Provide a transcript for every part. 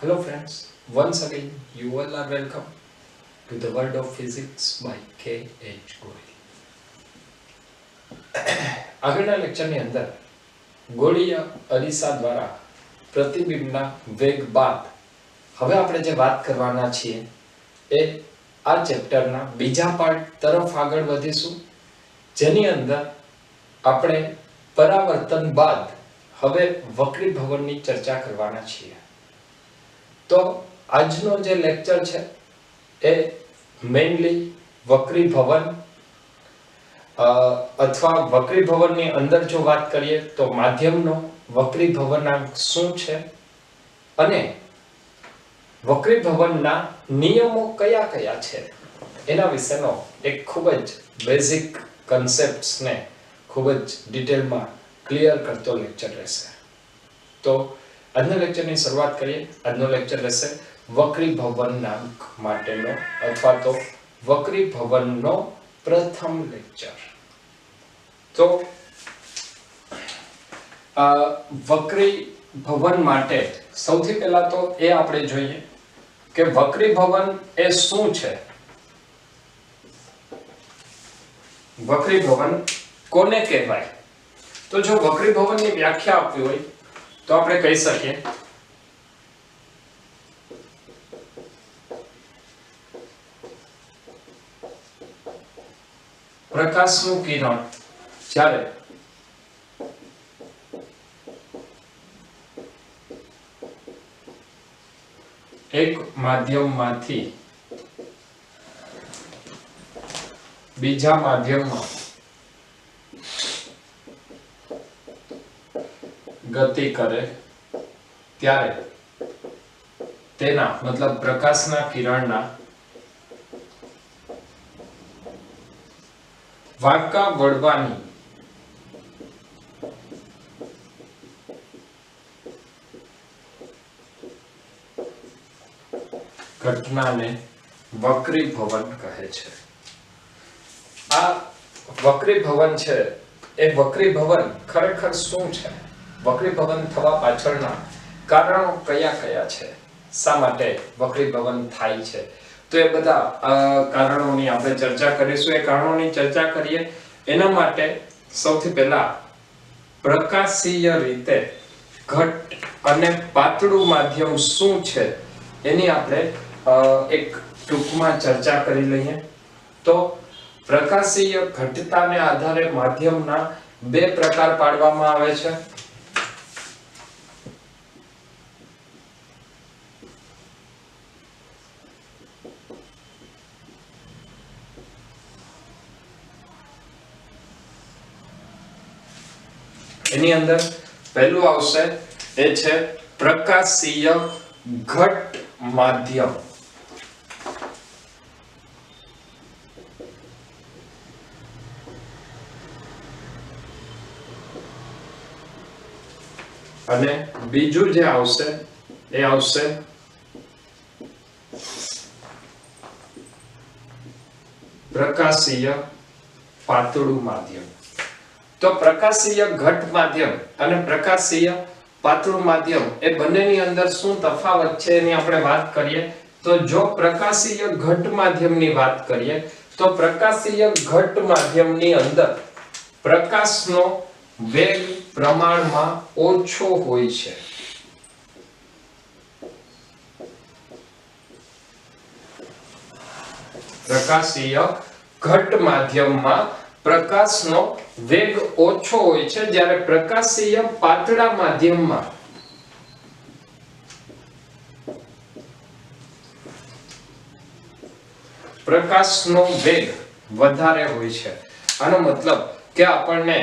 Hello friends, once again you all are welcome to the world of physics by K.H. Goyal. આગળના લેક્ચરની અંદર ગોળીય અરીસા દ્વારા પ્રતિબિંબના વેગ બાદ હવે આપણે જે વાત કરવાના છીએ એ આ ચેપ્ટરના બીજા પાર્ટ તરફ આગળ વધીશું, જેની અંદર આપણે પરાવર્તન બાદ હવે વક્રીભવનની ચર્ચા કરવાના છીએ. તો આજનો જે લેક્ચર છે એ મેઇનલી વક્રીભવન અથવા વક્રીભવનની અંદર જો વાત કરીએ તો માધ્યમનો વક્રીભવનાંક શું છે અને વક્રીભવનના નિયમો કયા કયા છે એના વિશેનો એક ખૂબ જ બેઝિક કન્સેપ્ટ્સને ખૂબ જ ડિટેલમાં ક્લિયર કરતો લેક્ચર રહેશે. તો આજના લેક્ચરની શરૂઆત કરીએ. આજનો લેક્ચર રહેશે વક્રીભવનાંક માટેનો અથવા તો વક્રીભવનનો પ્રથમ લેક્ચર. તો વક્રીભવન માટે સૌથી પહેલા તો એ આપણે જોઈએ કે વક્રીભવન એ શું છે, વક્રીભવન કોને કહેવાય. તો જો વક્રીભવનની વ્યાખ્યા આપવી હોય તો આપણે કહી શકીએ પ્રકાશનું કિરણ જ્યારે એક માધ્યમમાંથી બીજા માધ્યમમાં ગતિ કરે ત્યારે તેના મતલબ પ્રકાશના કિરણના વાંકા વળવાની ઘટનાને વક્રીભવન કહે છે. આ વક્રીભવન છે એ વક્રીભવન ખરેખર શું છે, વક્રીભવન થવા પાછળના કારણો કયા કયા છે, શા માટે વક્રીભવન થાય છે, તો એ બધા કારણોની આપણે ચર્ચા કરીશું. એ કારણોની ચર્ચા કરીએ એના માટે સૌથી પહેલા પ્રકાશીય રીતે ઘટ અને પાતળું માધ્યમ શું છે એની આપણે એક ટૂંકમાં ચર્ચા કરી લઈએ. તો પ્રકાશીય ઘટતાને આધારે માધ્યમના બે પ્રકાર પાડવામાં આવે છે. એની અંદર પહેલું આવશે એ છે પ્રકાશીય ઘટ માધ્યમ. અને બીજું જે આવશે એ આવશે પ્રકાશીય પાતળું માધ્યમ. તો પ્રકાશીય ઘટ માધ્યમ અને પ્રકાશીય પાતળું માધ્યમ એ બંનેની અંદર શું તફાવત છે એની આપણે વાત કરીએ. તો જો પ્રકાશીય ઘટ માધ્યમની વાત કરીએ તો પ્રકાશીય ઘટ માધ્યમની અંદર પ્રકાશનો વેગ પ્રમાણમાં ઓછો હોય છે. પ્રકાશીય ઘટ માધ્યમમાં પ્રકાશનો વેગ ઓછો હોય છે, જ્યારે પ્રકાશીય પાતળા માધ્યમમાં પ્રકાશનો વેગ વધારે હોય છે. આનો મતલબ કે આપણને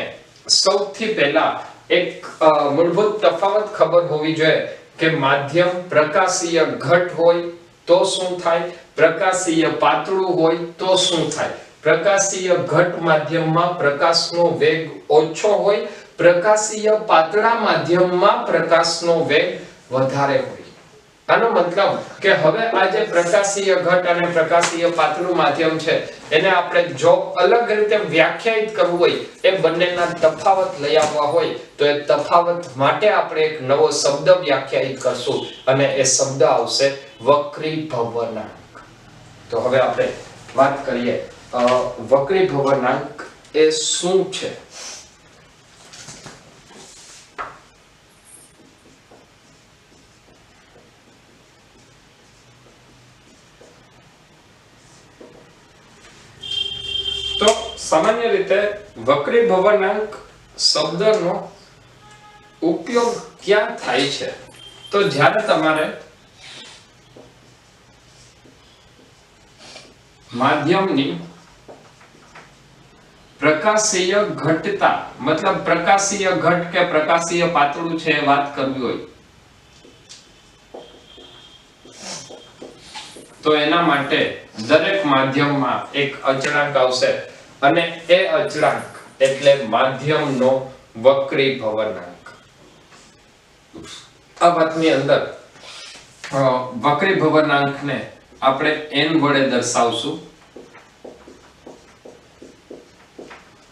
સૌથી પહેલા એક મૂળભૂત તફાવત ખબર હોવી જોઈએ કે માધ્યમ પ્રકાશીય ઘટ હોય તો શું થાય, પ્રકાશીય પાતળું હોય તો શું થાય. પ્રકાશીય ઘટ માધ્યમમાં પ્રકાશનો વેગ ઓછો હોય, પ્રકાશીય પાતળા માધ્યમમાં પ્રકાશનો વેગ વધારે હોય. આનો મતલબ કે હવે આ જે પ્રકાશીય ઘટ અને પ્રકાશીય પાતળું માધ્યમ છે એને આપણે જો અલગ રીતે વ્યાખ્યાયિત કરવું હોય, એ બંનેના તફાવત લઈ આવવા હોય, તો એ તફાવત માટે આપણે એક નવો શબ્દ વ્યાખ્યાયિત કરશું અને એ શબ્દ આવશે વક્રીભવનાંક. તો હવે આપણે વાત કરીએ વક્રીભવનાંક એ શું છે. તો સામાન્ય રીતે વક્રીભવનાંક શબ્દનો ઉપયોગ ક્યાં થાય છે? તો જ્યારે તમારે માધ્યમની પ્રકાશીય ઘટતા, મતલબ પ્રકાશીય ઘટ કે પ્રકાશીય પાતળું છે એ વાત કરવી હોય, તો એના માટે દરેક માધ્યમમાં એક અચળાંક આવશે અને એ અચળાંક એટલે માધ્યમનો વક્રીભવનાંક. આ વાતની અંદર વક્રીભવનાંકને આપણે n વડે દર્શાવશું.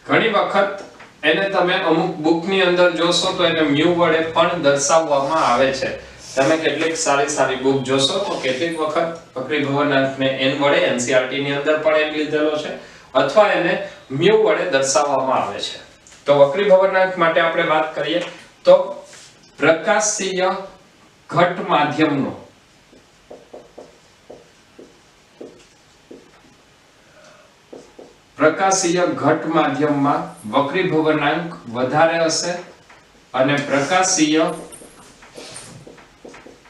ઘણી વખત એને તમે અમુક બુકની અંદર જોશો તો એને મ્યુ વડે પણ દર્શાવવામાં આવે છે. તમે કેટલીક સારી બુક જોશો તો કેટલીક વખત વક્રીભવનાંકને n વડે NCERT ની અંદર પણ એક લીધેલો છે, અથવા એને મ્યુ વડે દર્શાવવામાં આવે છે. તો વક્રીભવનાંક માટે આપણે વાત કરીએ તો પ્રકાશીય ઘટ માધ્યમનો પ્રકાશીય ઘટ માધ્યમમાં વક્રીભવનાંક વધારે હશે અને પ્રકાશીય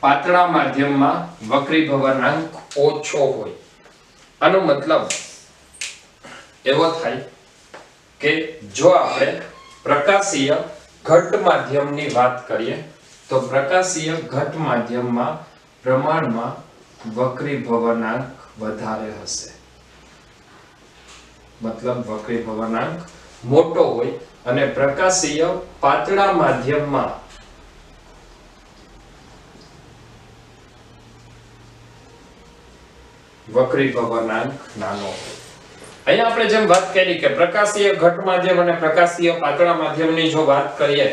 પાતળા માધ્યમમાં વક્રીભવનાંક ઓછો હોય. આનો મતલબ એવો થાય કે જો આપણે પ્રકાશીય ઘટ માધ્યમની વાત કરીએ તો પ્રકાશીય ઘટ માધ્યમમાં પ્રમાણમાં વક્રીભવનાંક વધારે હશે, મતલબ વક્રીભવનાંક મોટો હોય, અને પ્રકાશીય પાતળા માધ્યમમાં વક્રીભવનાંક નાનો હોય. અહીંયા આપણે જેમ વાત કરી કે પ્રકાશીય ઘટ માધ્યમ અને પ્રકાશીય પાતળા માધ્યમની જો વાત કરીએ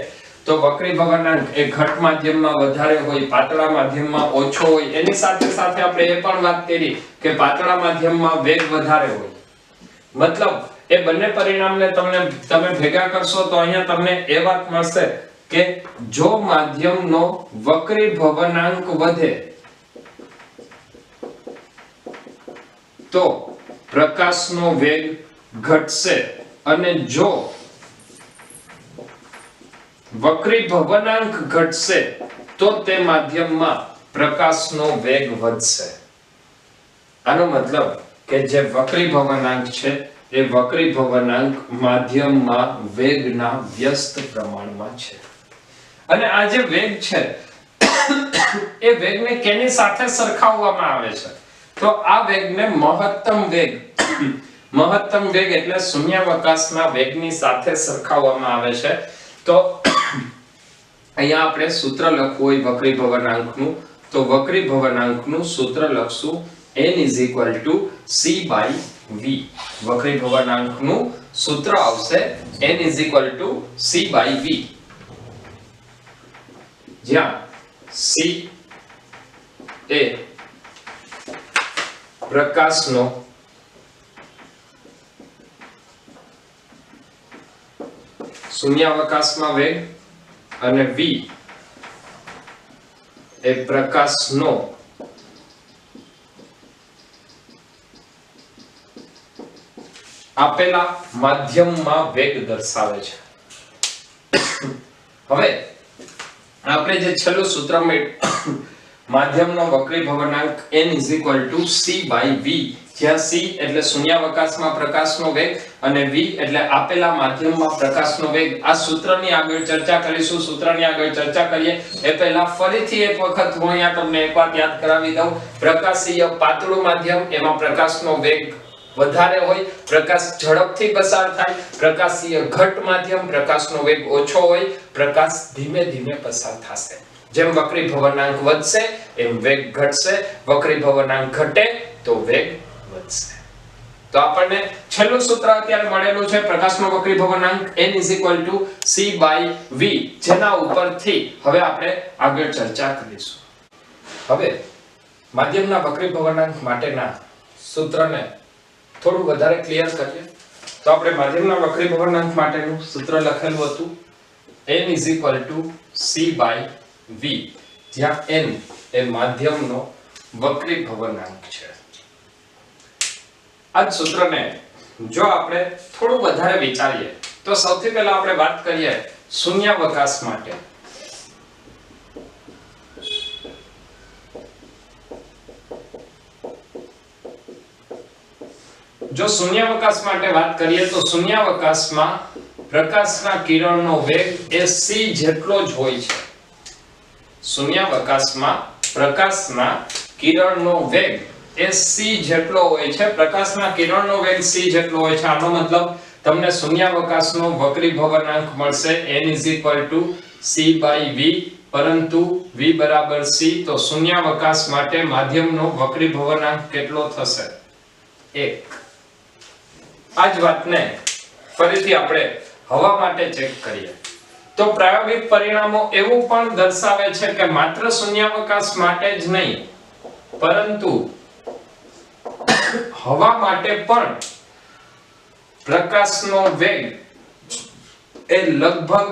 તો વક્રીભવનાંક એ ઘટ માધ્યમમાં વધારે હોય, પાતળા માધ્યમમાં ઓછો હોય. એની સાથે સાથે આપણે એ પણ વાત કરી કે પાતળા માધ્યમમાં વેગ વધારે હોય. મતલબ એ બંને પરિણામને તમે ભેગા કરશો તો અહીંયા તમને એ વાત મળશે કે જો માધ્યમનો વક્રીભવનાંક વધે તો પ્રકાશનો વેગ ઘટશે, અને જો વક્રીભવનાંક ઘટશે તો તે માધ્યમમાં પ્રકાશનો વેગ વધશે. આનો મતલબ કે જે વક્રીભવનાંક છે એ વક્રીભવનાંક માધ્યમમાં વેગના વ્યસ્ત પ્રમાણમાં છે. અને આ જે વેગ છે એ વેગને કેની સાથે સરખાવવામાં આવે છે? તો આ વેગને મહત્તમ વેગ એટલે શૂન્યાવકાશના વેગની સાથે સરખાવવામાં આવે છે. તો અહીંયા આપણે સૂત્ર લખવું હોય વક્રીભવનાંકનું, તો વક્રીભવનાંકનું સૂત્ર લખશું n = c/v. વક્રીભવનાંકનું સૂત્ર આવશે n = c/v, જ્યાં c એ પ્રકાશનો શૂન્યાવકાશમાં વેગ અને v એ પ્રકાશનો આપેલા માધ્યમમાં વેગ દર્શાવે છે. હવે આપણે જે છેલ્લું સૂત્ર મળ્યું માધ્યમનો વક્રીભવનાંક n = c/v, જ્યાં c એટલે શૂન્યાવકાશમાં પ્રકાશનો વેગ અને v એટલે આપેલા માધ્યમમાં પ્રકાશનો વેગ. આ સૂત્રની આગળ ચર્ચા કરીશું. સૂત્રની આગળ ચર્ચા કરીએ એ પહેલા ફરીથી એક વખત હું અહીંયા તમને એક વાત યાદ કરાવી દઉં. પ્રકાશીય પાતળું માધ્યમ, એમાં પ્રકાશનો વેગ વધારે હોય, પ્રકાશ ઝડપથી પસાર થાય. પ્રકાશીય ઘટ માધ્યમ, પ્રકાશનો વેગ ઓછો હોય, પ્રકાશ ધીમે ધીમે પસાર થશે. જેમ વક્રી ભવનાંક વધશે એમ વેગ ઘટશે, વક્રી ભવનાંક ઘટે તો વેગ વધશે. તો આપણને છેલ્લું સૂત્ર અત્યારે મળેલું છે પ્રકાશનો વક્રી ભવનાંક n c/v, જેના ઉપરથી હવે આપણે આગળ ચર્ચા કરીશું. હવે માધ્યમના વક્રી ભવનાંક માટેના સૂત્રને થોડું વધારે ક્લિયર કરીએ. તો આપણે માધ્યમના વક્રી ભવનાંક માટેનું સૂત્ર લખેલું હતું n c/v, જ્યાં n એ માધ્યમનો વક્રી ભવનાંક છે. આ સૂત્રને જો આપણે થોડું વધારે વિચારીએ તો સૌથી પહેલા આપણે વાત કરીએ શૂન્યાવકાશ માટે. જો શૂન્યાવકાશ માટે વાત કરીએ તો શૂન્યાવકાશમાં પ્રકાશના કિરણનો વેગ એ c જેટલો જ હોય છે. શૂન્યાવકાશમાં પ્રકાશના કિરણનો વેગ એ c જેટલો હોય છે. પ્રકાશના કિરણનો વેગ c જેટલો હોય છે. આનો મતલબ તમને શૂન્યાવકાશનો વક્રી ભવનાંક મળશે n c/v, પરંતુ v બરાબર c. તો શૂન્યાવકાશ માટે માધ્યમનો વક્રી ભવનાંક કેટલો થશે? 1. આ જ વાતને ફરીથી આપણે હવા માટે ચેક કરીએ તો પ્રાયોગિક પરિણામો એવું પણ દર્શાવે છે કે માત્ર શૂન્યાવકાશ માટે જ નહીં, પરંતુ હવા માટે પણ પ્રકાશનો વેગ એ લગભગ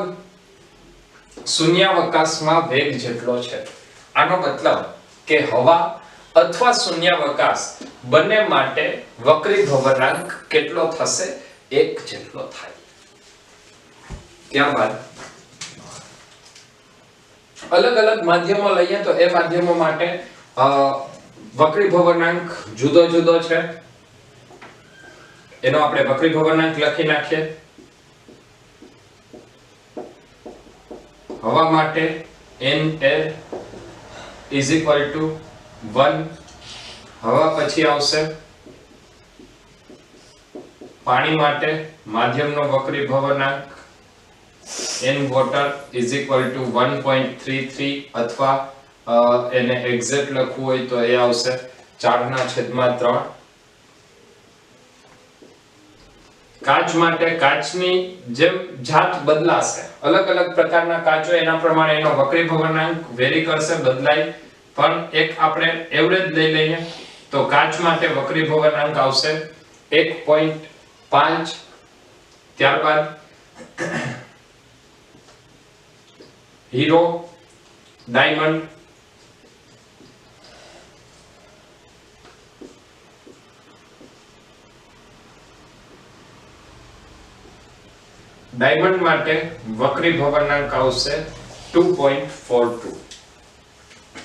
શૂન્યાવકાશમાં વેગ જેટલો છે. આનો મતલબ કે હવા અથવા શૂન્યાવકાશ બંને માટે વક્રી ભવનાંક કેટલો થશે? 1 જેટલો થાય. ત્યારબાદ અલગ અલગ માધ્યમો લઈએ તો એ માધ્યમો માટે વક્રી ભવનાંક જુદો જુદો છે. એનો આપણે વક્રી ભવનાંક લખી નાખીએ. હવા માટે n a = 1. હવા પછી આવશે પાણી માટે માધ્યમનો વક્રી ભવનાંક n water = 1.33, અથવા એને એક્ઝેક્ટ લખવું હોય તો એ આવશે 4/3. કાચ માટે કાચની જેમ જાત બદલાશે, અલગ અલગ પ્રકારના કાચ હોય એના પ્રમાણે એનો વક્રી ભવનાંક વેરી કરશે, બદલાય. પણ એક આપણે એવરેજ લઈ લઈએ તો કાચ માટે વક્રી ભવનાંક આવશે 1.5. ત્યારબાદ હીરો, ડાયમંડ, ડાયમંડ માટે વક્રી ભવનાંક આવશે 2.42.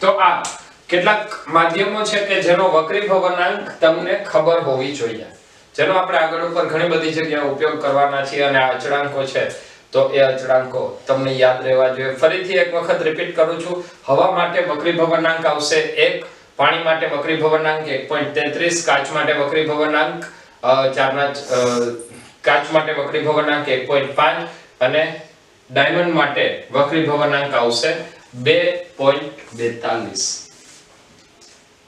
તો આ કેટલાક માધ્યમો છે કે જેનો વક્રી ભવનાંક તમને ખબર હોવી જોઈએ, જેનો આપણે આગળ ઉપર ઘણી બધી જગ્યાએ ઉપયોગ કરવાના છીએ. અને આ અચળાંકો છે તો એ અચળાંકો તમને યાદ રહેવા જોઈએ. ફરીથી એક વખત રિપીટ કરું છું. હવા માટે વક્રી ભવનાંક આવશે 1, પાણી માટે વક્રી ભવનાંક 1.33, કાચ માટે વક્રી ભવનાંક કાચ માટે વક્રી ભવનાંક 1.5 અને ડાયમંડ માટે વક્રી ભવનાંક આવશે 2.42.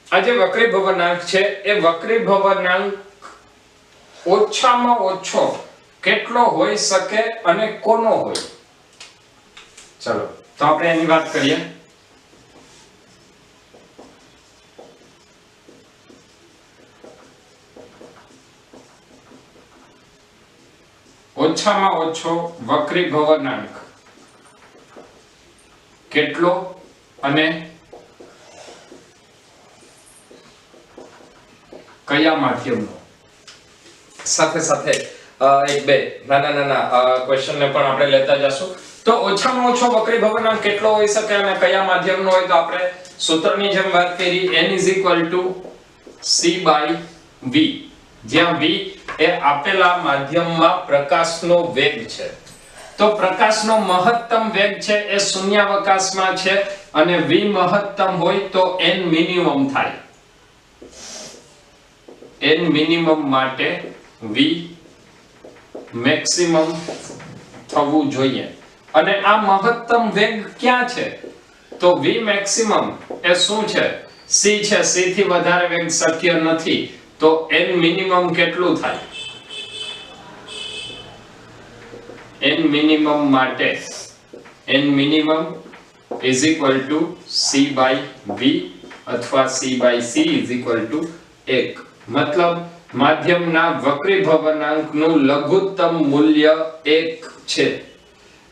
આ જે વક્રી ભવનાંક છે એ વક્રી ભવનાંક ઓછામાં ઓછો કેટલો હોઈ શકે અને કોનો હોય? ચલો તો આપણે એની વાત કરીએ. ઓછામાં ઓછો વક્રી ભવનાંક કેટલો અને કયા માધ્યમનો? સાથે સાથે એક બે નાના ક્વેશ્ચન ને પણ આપણે લેતા જશું. તો ઓછામાં ઓછો વક્રી ભવનાંક કેટલો હોઈ શકે અને કયા માધ્યમનો હોય? તો આપણે સૂત્રની જેમ વાત કરી n = c/v, જ્યાં v એ આપેલા માધ્યમમાં પ્રકાશનો વેગ છે. તો પ્રકાશનો મહત્તમ વેગ છે એ શૂન્યાવકાશમાં છે અને v મહત્તમ હોય તો n મિનિમમ થાય. n મિનિમમ માટે v મેક્સિમમ થવું જોઈએ. અને આ મહત્તમ વેગ ક્યાં છે? તો v મેક્સિમમ એ શું છે? c છે. c થી વધારે વેગ શક્ય નથી, તો n મિનિમમ કેટલું થાય? n મિનિમમ માટે n minimum is equal to c by v અથવા c by c is equal to 1. મતલબ માધ્યમના વક્રીભવનાંકનું લઘુત્તમ મૂલ્ય 1 છે.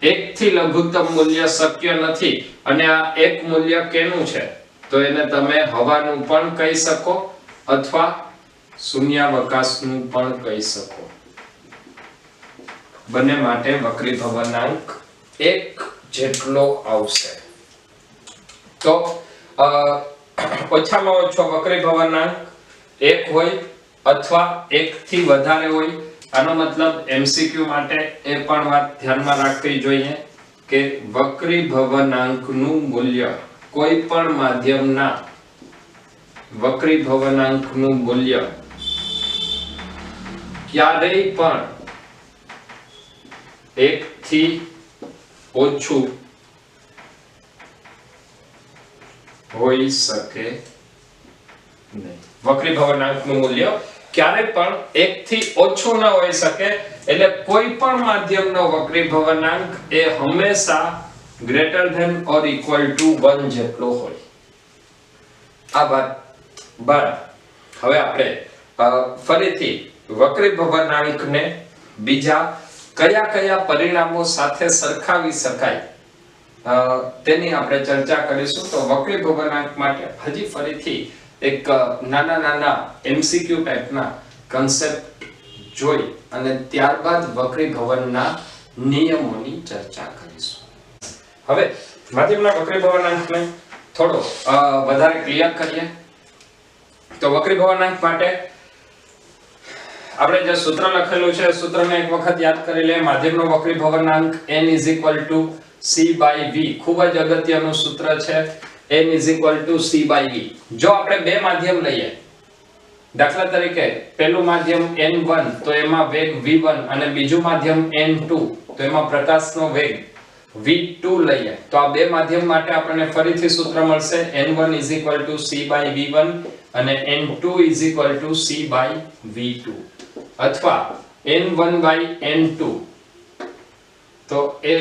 1 થી લઘુત્તમ મૂલ્ય શક્ય નથી, અને આ એક મૂલ્ય કેનું છે? તો એને તમે હવાનું પણ કહી શકો અથવા શૂન્યાવકાશનું પણ કહી શકો. બંને માટે વક્રીભવનાંક 1 જેટલો આવશે. તો ઓછામાં ઓછો વક્રીભવનાંક 1 હોય અથવા 1 થી વધારે હોય. આનો મતલબ MCQ માટે એ પણ વાત ધ્યાનમાં રાખવી જોઈએ કે વક્રીભવનાંકનું મૂલ્ય, કોઈ પણ માધ્યમના વક્રીભવનાંકનું મૂલ્ય ક્યારેય પણ 1 થી ઓછું હોઈ શકે નહીં. વક્રીભવનાંકનું મૂલ્ય ક્યારે પણ 1 થી ઓછું ન હોઈ શકે. એટલે કોઈ પણ માધ્યમનો વક્રીભવનાંક એ હંમેશા greater than or equal to 1 જેટલો હોય. આ વાત બરાબર. હવે આપણે ફરીથી વક્રીભવનાંકને બીજા કયા કયા પરિણામો સાથે સરખાવી શકાય તેની આપણે ચર્ચા કરીશું. તો વક્રીભવનાંક માટે હજી ફરીથી એક નાના MCQ ટાઈપના કન્સેપ્ટ જોઈ અને ત્યારબાદ વક્રીભવનના નિયમોની ચર્ચા કરીશું. હવે માધ્યમના વક્રીભવનાંકને થોડો વધારે ક્લિયર કરીએ. તો વક્રીભવનાંક માટે આપણે જે સૂત્ર લખેલું છે, સૂત્રને એક વખત યાદ કરી લઈએ. માધ્યમનો વક્રીભવનાંક n = c / v. ખૂબ જ અગત્યનું સૂત્ર છે. n = c / v. જો આપણે બે માધ્યમ લઈએ, દાખલા તરીકે પહેલું માધ્યમ n1 તો એમાં વેગ v1 અને બીજું માધ્યમ n2 તો એમાં પ્રકાશનો વેગ v2 લઈએ, તો આ બે માધ્યમ માટે આપણને ફરીથી સૂત્ર મળશે n1 = c / v1 અને n2 = c / v2 અથવા n1 / n2. તો એ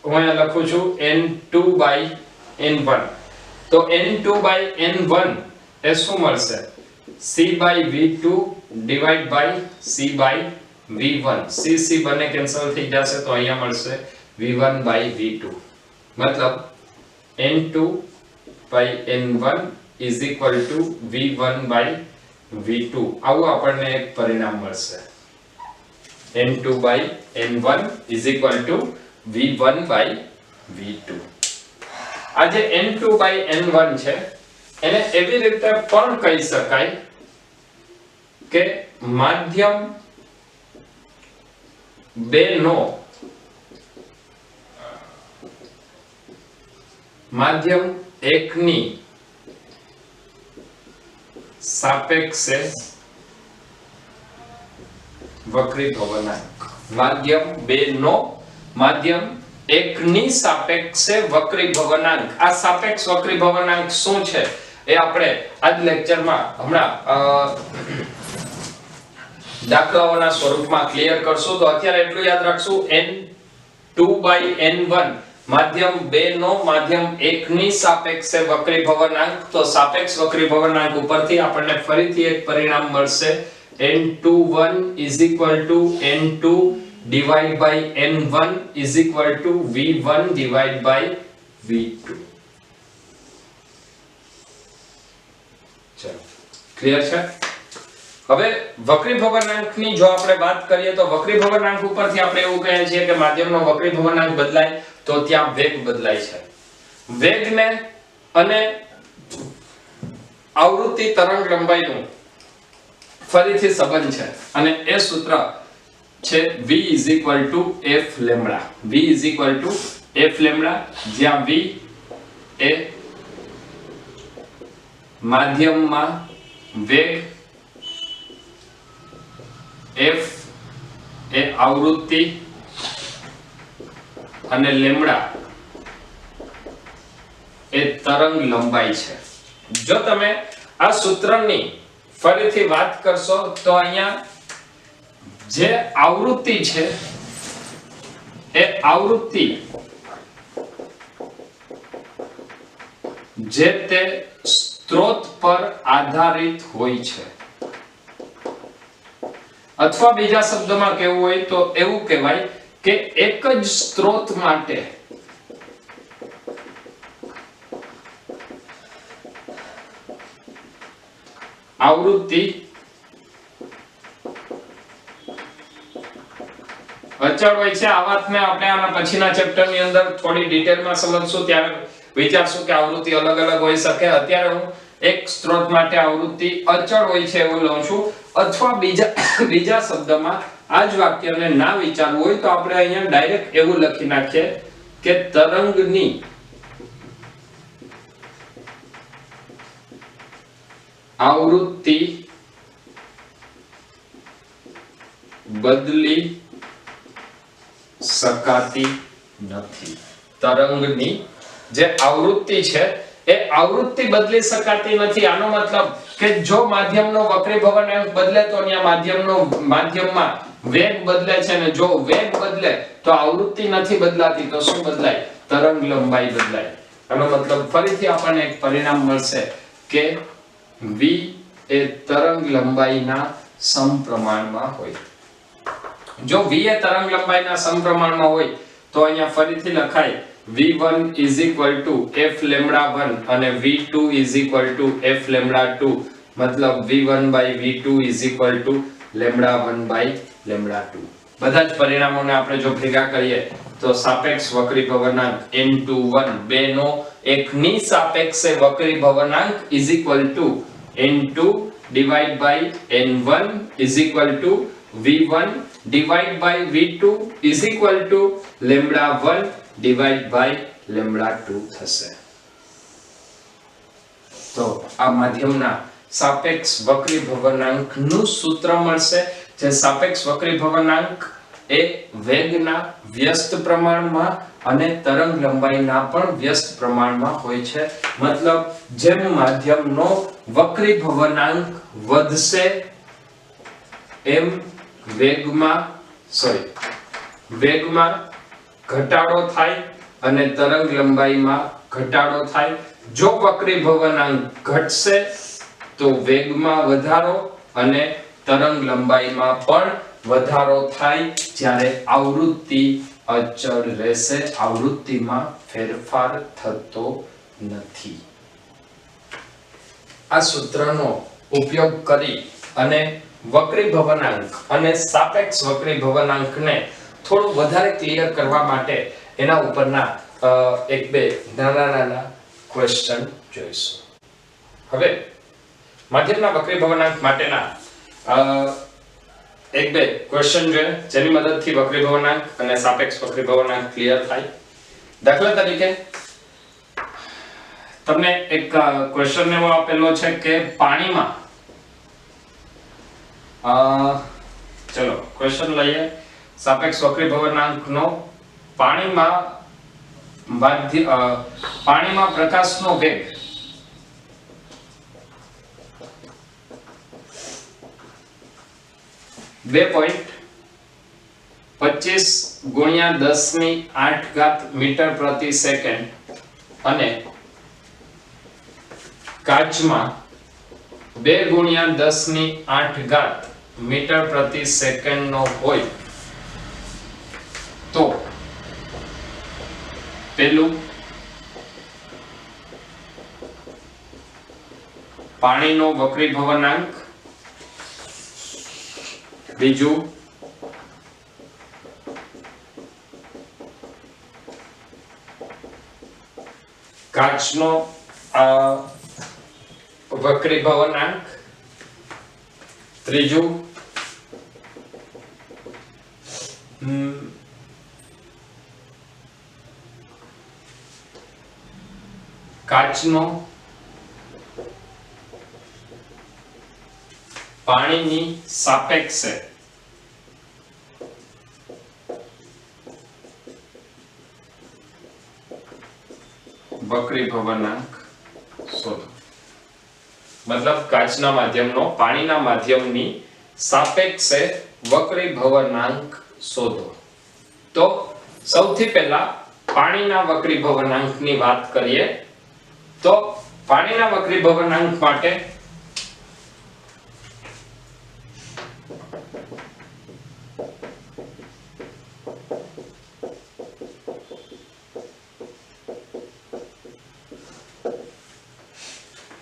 હું અહીંયા લખું છું n2 / n1. તો n2 / n1 એ શું મળશે? c / v2 / c / v1. c બંને કેન્સલ થઈ જશે તો અહીંયા મળશે v1 / v2. મતલબ n2 / n1 = v1 / v2. આવું આપણને એક પરિણામ મળશે. n2 / n1 = v1 / v2. આ જે n2 / n1 છે એને એવી રીતે પણ કહી શકાય કે માધ્યમ 2 નો માધ્યમ 1 ની સાપેક્ષે વક્રીભવનાંક. માધ્યમ 2 નો માધ્યમ 1 ની સાપેક્ષે વક્રીભવનાંક. આ સાપેક્ષ વક્રીભવનાંક શું છે એ આપણે આજ લેક્ચરમાં હમણાં દાખલાઓના સ્વરૂપમાં ક્લિયર કરશું. તો અત્યારે એટલું યાદ રાખશું, n2 / n1 માધ્યમ 2 નો માધ્યમ 1 ની સાપેક્ષે વક્રીભવનાંક. તો સાપેક્ષ વક્રીભવનાંક ઉપરથી આપણને ફરીથી એક પરિણામ મળશે n21 = n2 / n1 = v1 / v2. ચલો ક્લિયર છે. હવે વક્રીભવનાંકની જો આપણે વાત કરીએ તો વક્રીભવનાંક ઉપરથી આપણે એવું કહીએ છીએ કે માધ્યમનો વક્રીભવનાંક બદલાય તો ત્યાં વેગ બદલાય છે. વેગને અને આવૃત્તિ તરંગ લંબાઈનું ફરીથી સંબંધ છે અને એ સૂત્ર છે v = f λ. v = f λ, જ્યાં v એ માધ્યમમાં વેગ, f એ આવૃત્તિ અને લેમ્ડા એ તરંગ લંબાઈ છે। જો તમે આ સૂત્રની ફરીથી વાત કરશો તો અહીંયા જે આવૃત્તિ છે એ આવૃત્તિ જે તે સ્ત્રોત પર આધારિત હોય છે, અથવા બીજા શબ્દોમાં કહેવું હોય તો એવું કહેવાય કે એક જ સ્ત્રોત માટે આવૃત્તિ અચળ હોય છે। આ વાતને આપણે આના પછીના ચેપ્ટરની અંદર થોડી ડિટેલમાં સમજશું, ત્યારે વિચારશું કે આવૃત્તિ અલગ અલગ હોઈ શકે। અત્યારે હું એક સ્ત્રોત માટે આવૃત્તિ અચળ હોય છે એવું લઉં છું, અથવા બીજા શબ્દમાં આ જ વાક્યને ના વિચારવું હોય તો આપણે અહીંયા ડાયરેક્ટ એવું લખી નાખીએ કે તરંગની આવૃત્તિ બદલી શકાતી નથી। તરંગની જે આવૃત્તિ છે એ આવૃત્તિ બદલી શકાતી નથી। આનો મતલબ કે જો માધ્યમનો વક્રીભવનાંક બદલે તો ત્યાં માધ્યમમાં વેગ બદલે છે, ને જો વેગ બદલે તો આવૃત્તિ નથી બદલાતી, તો શું બદલાય? તરંગ લંબાઈ બદલાય। આનો મતલબ ફરીથી આપણને એક પરિણામ મળશે કે v એ તરંગ લંબાઈના સમપ્રમાણમાં હોય। જો v એ તરંગ લંબાઈના સમપ્રમાણમાં હોય તો અહીંયા ફરીથી લખાય v1 f λ1 અને v2 f λ2, મતલબ v1 v2 λ1 λ2। બધા જ પરિણામોને આપણે જો ભેગા કરીએ તો સાપેક્ષ વક્રીભવનાંક n21 બેનો એકની સાપેક્ષે વક્રીભવનાંક n2 divided by n1 v1 divided by v2 λ1 divided by λ2 થશે। તો આ માધ્યમના સાપેક્ષ વક્રીભવનાંકનું સૂત્ર મળશે, જે સાપેક્ષ વક્રીભવનાંક એ વેગના વ્યસ્ત પ્રમાણમાં અને તરંગ લંબાઈના પણ વ્યસ્ત પ્રમાણમાં હોય છે। મતલબ જેમ માધ્યમનો વક્રીભવનાંક વધશે એમ વેગમાં ઘટાડો થાય અને તરંગ લંબાઈમાં ઘટાડો થાય। જો વક્રીભવનાંક ઘટશે તો વેગમાં વધારો અને તરંગ લંબાઈમાં પણ વધારો થાય, જ્યારે આવૃત્તિ અચળ રહેશે, આવૃત્તિમાં ફેરફાર થતો નથી। આ સૂત્રનો ઉપયોગ કરી અને વક્રીભવનાંક અને સાપેક્ષ વક્રીભવનાંકને થોડું વધારે ક્લિયર કરવા માટે એના ઉપરના એક બે નાના ક્વેશ્ચન જોઈશું। હવે માધ્યમના વક્રીભવનાંક માટેના એક બે ક્વેશ્ચન જોઈએ, જેની મદદથી વક્રીભવનાંક અને સાપેક્ષ વક્રીભવનાંક ક્લિયર થાય। દાખલા તરીકે તમને એક ક્વેશ્ચન એવો આપેલો છે કે પાણીમાં ચલો ક્વેશ્ચન લઈએ। સાપેક્ષ વક્રીભવનાંકનો પાણીમાં પ્રકાશનો વેગ 2.25 × 10⁸ મીટર પ્રતિ સેકન્ડ અને કાચમાં 2 × 10⁸ મીટર પ્રતિ સેકન્ડ નો હોય તો પેલું પાણીનો વક્રીભવનાંક, બીજું કાચનો વક્રીભવનાંક, ત્રીજું કાચનો પાણીની સાપેક્ષે વક્રીભવનાંક શોધો। मतलब काचना माध्यमનો પાણીના માધ્યમની સાપેક્ષે વક્રીભવનાંક શોધો। તો સૌથી પહેલા પાણીના વક્રીભવનાંકની વાત કરીએ તો પાણીના વક્રીભવનાંક માટે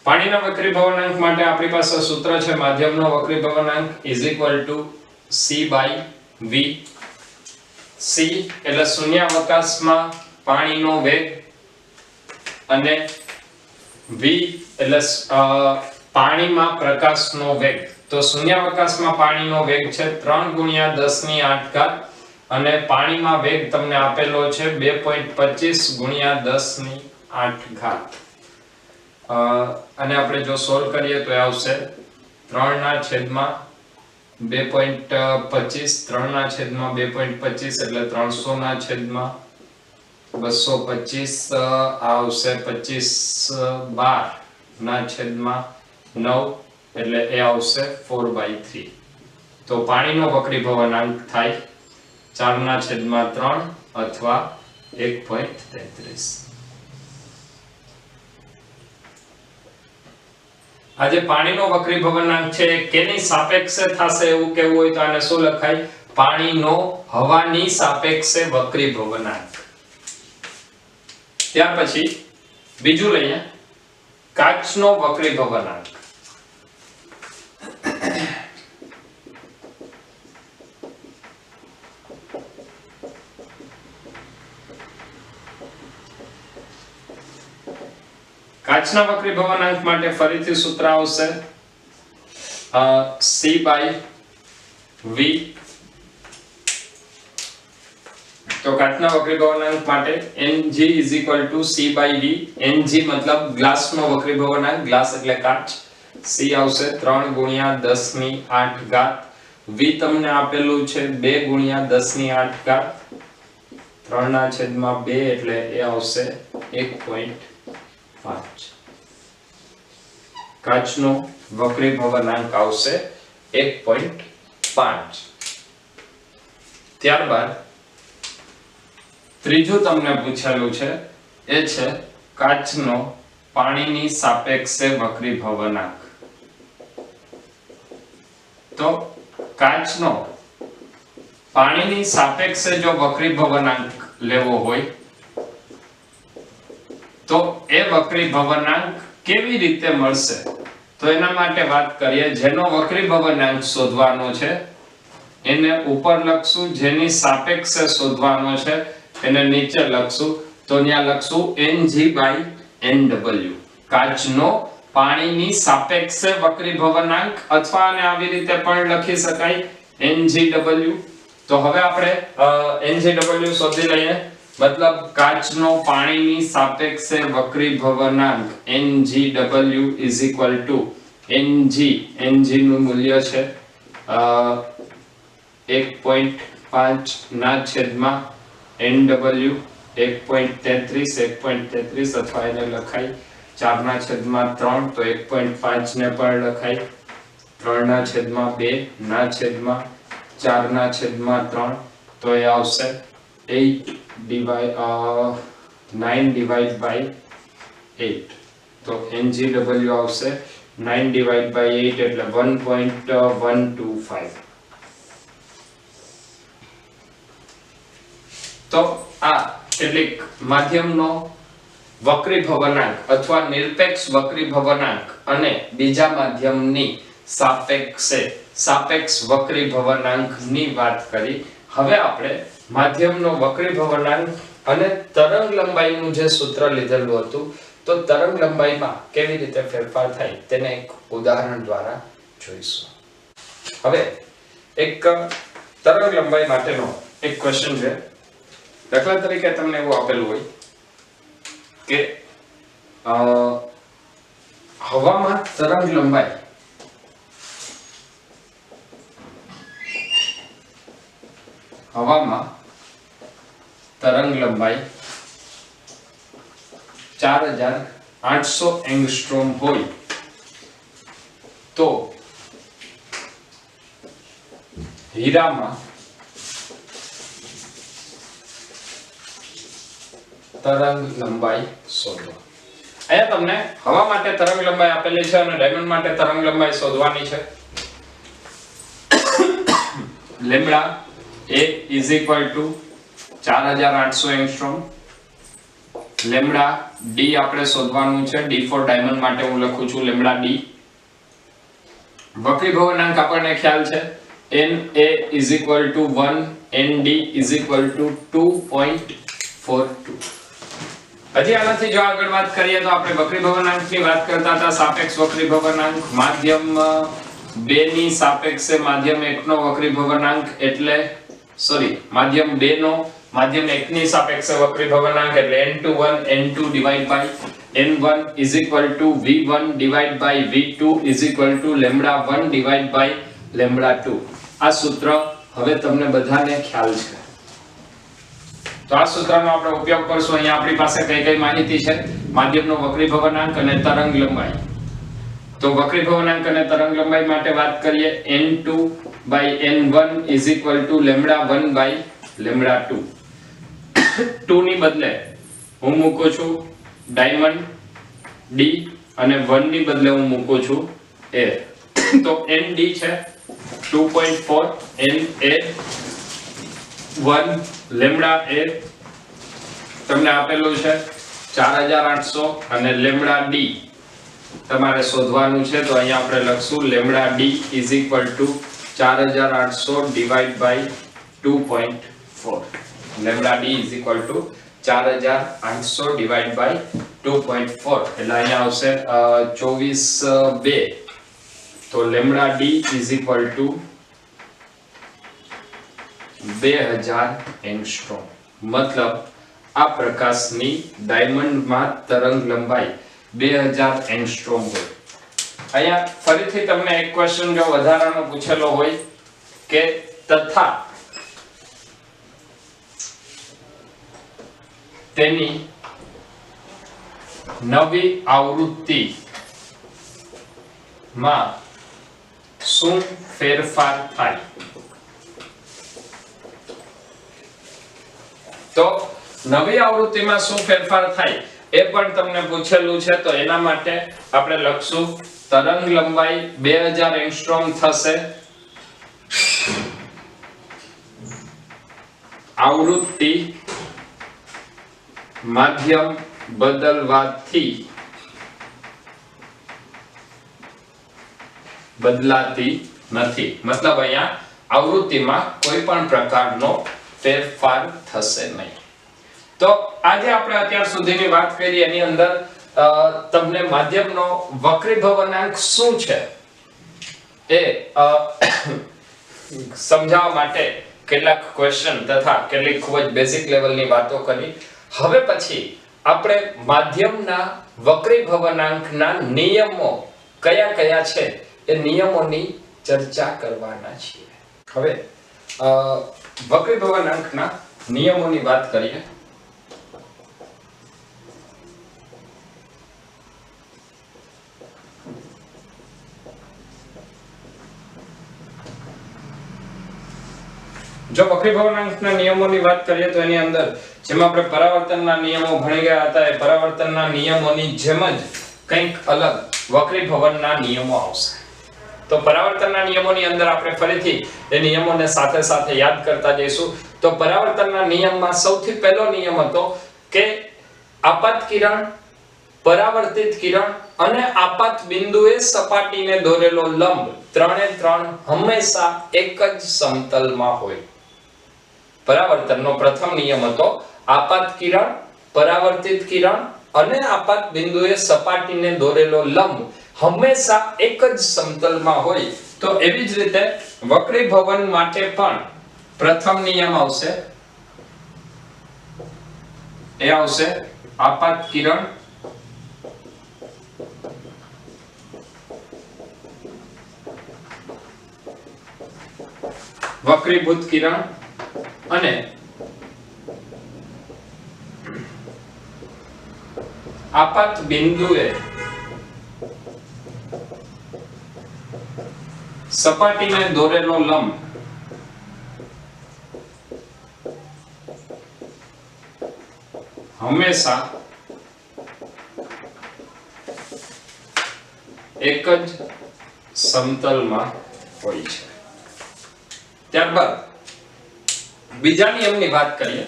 પાણીના વક્રીભવનાંક માટે આપણી પાસે સૂત્ર છે માધ્યમનો વક્રીભવનાંક C/V। C એટલે શૂન્યાવકાશમાં પાણીનો વેગ અને V એટલે પાણીમાં પ્રકાશનો વેગ। તો શૂન્યાવકાશમાં પાણીનો વેગ છે 3 × 10⁸ અને પાણીમાં વેગ તમને આપેલો છે 2.25 × 10⁸। અને આપણે જો સોલ્વ કરીએ તો આવશે 3/2.25 3/2.25 એટલે 300/225 આવશે 25/12/9 એટલે એ આવશે 4/3। તો પાણીનો વક્રીભવનાંક થાય 4/3 અથવા 1.33। આજે પાણીનો વક્રીભવનાંક છે કેની સાપેક્ષે થશે એવું કેવું હોય તો આને શું લખાય પાણીનો હવાની સાપેક્ષે વક્રીભવનાંક। ત્યાર પછી બીજું લઈએ કાચનો વક્રીભવનાંક। કાચના વક્રીભવનાંક માટે ફરીથી સૂત્ર આવશે C/V। તો કાચના વક્રીભવનાંક માટે Ng C/V। Ng मतलब ગ્લાસનો વક્રીભવનાંક, ગ્લાસ એટલે કાચ। C આવશે 3 × 10⁸। V તમને આપેલું છે 2 × 10⁸। 3/2 એટલે એ આવશે 1.5। કાચનો વક્રીભવનાંક આવશે 1.5। ત્યારબાદ ત્રીજું તમને પૂછેલું છે એ છે કાચનો પાણીની સાપેક્ષે વક્રીભવનાંક। તો કાચનો પાણીની સાપેક્ષે જો વક્રીભવનાંક લેવો હોય તો એ વક્રીભવનાંક કેવી રીતે મળશે તો એના માટે વાત કરીએ જેનો વક્રીભવનાંક શોધવાનો છે એને ઉપર લખશું, જેની સાપેક્ષે શોધવાનો છે એને નીચે લખશું। તો ત્યાં લખશું Ng/Nw કાચનો પાણીની સાપેક્ષે વક્રીભવનાંક અથવા આને આવી રીતે પણ લખી શકાય Ngw। તો હવે આપણે Ngw શોધી લઈએ। मतलब કાચનો પાણીની સાપેક્ષે વક્રીભવનાંક Ngw Ng નું મૂલ્ય છે 1.5/Nw 1.33 અથવા એને લખાય 4/3 તો 1.5 ને પણ લખાય 3/2/4/3 તો એ આવશે 9/8 તો Ngw આવશે 9/8 એટલે 1.125। તો આ કેટલીક માધ્યમનો વક્રીભવનાંક અથવા નિરપેક્ષ વક્રીભવનાંક અને બીજા માધ્યમની સાપેક્ષ વક્રીભવનાંકની વાત કરી। હવે આપણે માધ્યમનો વક્રીભવનાંક અને તરંગ લંબાઈનું જે સૂત્ર લીધેલું હતું તો તરંગ લંબાઈમાં કેવી રીતે ફેરફાર થાય તેને એક ઉદાહરણ દ્વારા જોઈશું। હવે એક તરંગ લંબાઈ માટેનો એક ક્વેશ્ચન છે। દાખલા તરીકે તમને એવું આપેલું હોય કે હવામાં તરંગ લંબાઈ 4800 એંગસ્ટ્રોમ હોય તો હીરામાં તરંગ લંબાઈ શોધો. અહીંયા તમને હવા માટે તરંગ લંબાઈ આપેલી છે અને ડાયમંડ માટે તરંગ લંબાઈ શોધવાની છે. Lambda a is equal to 4800 angstrom. Lambda d આપણે શોધવાનું છે. d ફોર ડાયમંડ માટે હું લખું છું લેમ્બડા d. વક્રીભવનાંક આપણને ખ્યાલ છે na is equal to 1, nd is equal to 2.42. હજી આનાથી જો આગળ વાત કરીએ તો આપણે વક્રીભવનાંકની વાત કરતા હતા. સાપેક્ષ વક્રીભવનાંક માધ્યમ 2 ની સાપેક્ષે માધ્યમ 1 નો વક્રીભવનાંક એટલે માધ્યમ 2 નો માધ્યમ 1 ની સાપેક્ષે વક્રીભવનાંક એટલે n21 n2 divided by n1 is equal to v1 divided by v2 is equal to lambda 1 divided by lambda 2. આ સૂત્ર હવે તમને બધાને ખ્યાલ છે. તો આ સૂત્રનો આપણે ઉપયોગ કરશું. અહીંયા આપણી પાસે કઈ કઈ માહિતી છે? માધ્યમનો વક્રીભવનાંક અને તરંગ લંબાઈ. તો વક્રીભવનાંક અને તરંગ લંબાઈ માટે વાત કરીએ n2 by n1 is equal to lambda 1 by lambda 2. 2 ની બદલે હું મૂકું છું ડાયમંડ d અને 1 ની બદલે હું મૂકું છું a. તો nd છે 2.4, na 1, lambda a તમને આપેલું છે 4800 અને lambda d તમારે શોધવાનું છે. તો અહીંયા આપણે લખશું lambda d is equal to 4800 divided by 2.4. lambda d is equal to 4800 divided by 2.4 એટલે અહીંયા આવશે 24/2. તો lambda d is equal to 2000 angstrom. મતલબ આ પ્રકાશની ડાયમંડમાં તરંગ લંબાઈ 2000 એંગસ્ટ્રોમ હોય. અહીંયા ફરીથી તમને એક ક્વેશ્ચન જો વધારાનો પૂછેલો હોય કે તથા તેની નવી આવૃત્તિ માં શું ફેરફાર થાય? તો નવી આવૃત્તિમાં શું ફેરફાર થાય એ પણ તમને પૂછેલું છે. તો એના માટે આપણે લખશું તરંગ લંબાઈ 2000 એંગસ્ટ્રોમ થશે. આવૃત્તિ માધ્યમ બદલવાથી બદલાતી નથી. મતલબ અહીંયા આવૃત્તિમાં કોઈ પણ પ્રકારનો ફેરફાર થશે નહીં. તો આજે આપણે અત્યાર સુધીની વાત કરી એની અંદર તમને માધ્યમનો વક્રીભવનાંક શું છે એ સમજાવવા માટે કેટલાક ક્વેશ્ચન તથા કેટલીક ખૂબ જ બેઝિક લેવલની વાતો કરી. હવે પછી આપણે માધ્યમના વક્રીભવનાંકના નિયમો કયા કયા છે એ નિયમોની ચર્ચા કરવાના છીએ. હવે વક્રીભવનાંકના નિયમોની વાત કરીએ. જો વક્રીભવનાંકના નિયમોની વાત કરીએ તો એની અંદર જેમ આપણે પરાવર્તનના નિયમો ભણી ગયા હતા એ પરાવર્તનના નિયમોની જેમ જ કંઈક અલગ વક્રીભવનના નિયમો આવશે. તો પરાવર્તનના નિયમોની અંદર આપણે ફરીથી એ નિયમોને સાથે સાથે યાદ કરતા જઈશું. તો પરાવર્તનના નિયમમાં સૌથી પહેલો નિયમ હતો કે આપાત કિરણ, પરાવર્તિત કિરણ અને આપાત બિંદુએ સપાટીને દોરેલો લંબ ત્રણે ત્રણ હંમેશા એક જ સમતલમાં હોય. પરાવર્તનનો પ્રથમ નિયમ હતો આપાત કિરણ, પરાવર્તિત કિરણ અને આપાત બિંદુએ સપાટીને દોરેલો લંબ હંમેશા એક જ સમતલમાં હોય. તો એવી જ રીતે વક્રીભવન માટે પણ પ્રથમ નિયમ આવશે, એ આવશે આપાત કિરણ, વક્રીભૂત કિરણ અને આપાત બિંદુએ સપાટીને દોરેલો લંબ હંમેશા એક જ સમતલમાં હોય છે. ત્યારબાદ બીજા નિયમની વાત કરીએ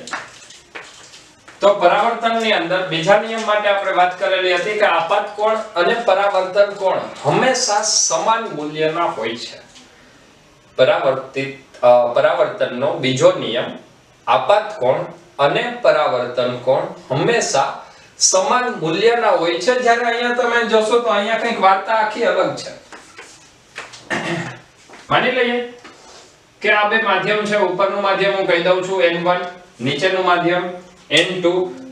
તો પરાવર્તનની અંદર બીજા નિયમ માટે આપણે વાત કરેલી હતી કે આપાત કોણ અને પરાવર્તન કોણ હંમેશા સમાન મૂલ્યના હોય છે. પરાવર્તનનો બીજો નિયમ આપાત કોણ અને પરાવર્તન કોણ હંમેશા સમાન મૂલ્યના હોય છે. જ્યારે અહીંયા તમે જોશો તો અહીંયા કંઈક વાર્તા આખી અલગ છે. માની લઈએ કે આ બે માધ્યમ છે. ઉપરનું માધ્યમ હું કહી દઉં છું n1, નીચેનું માધ્યમ n2.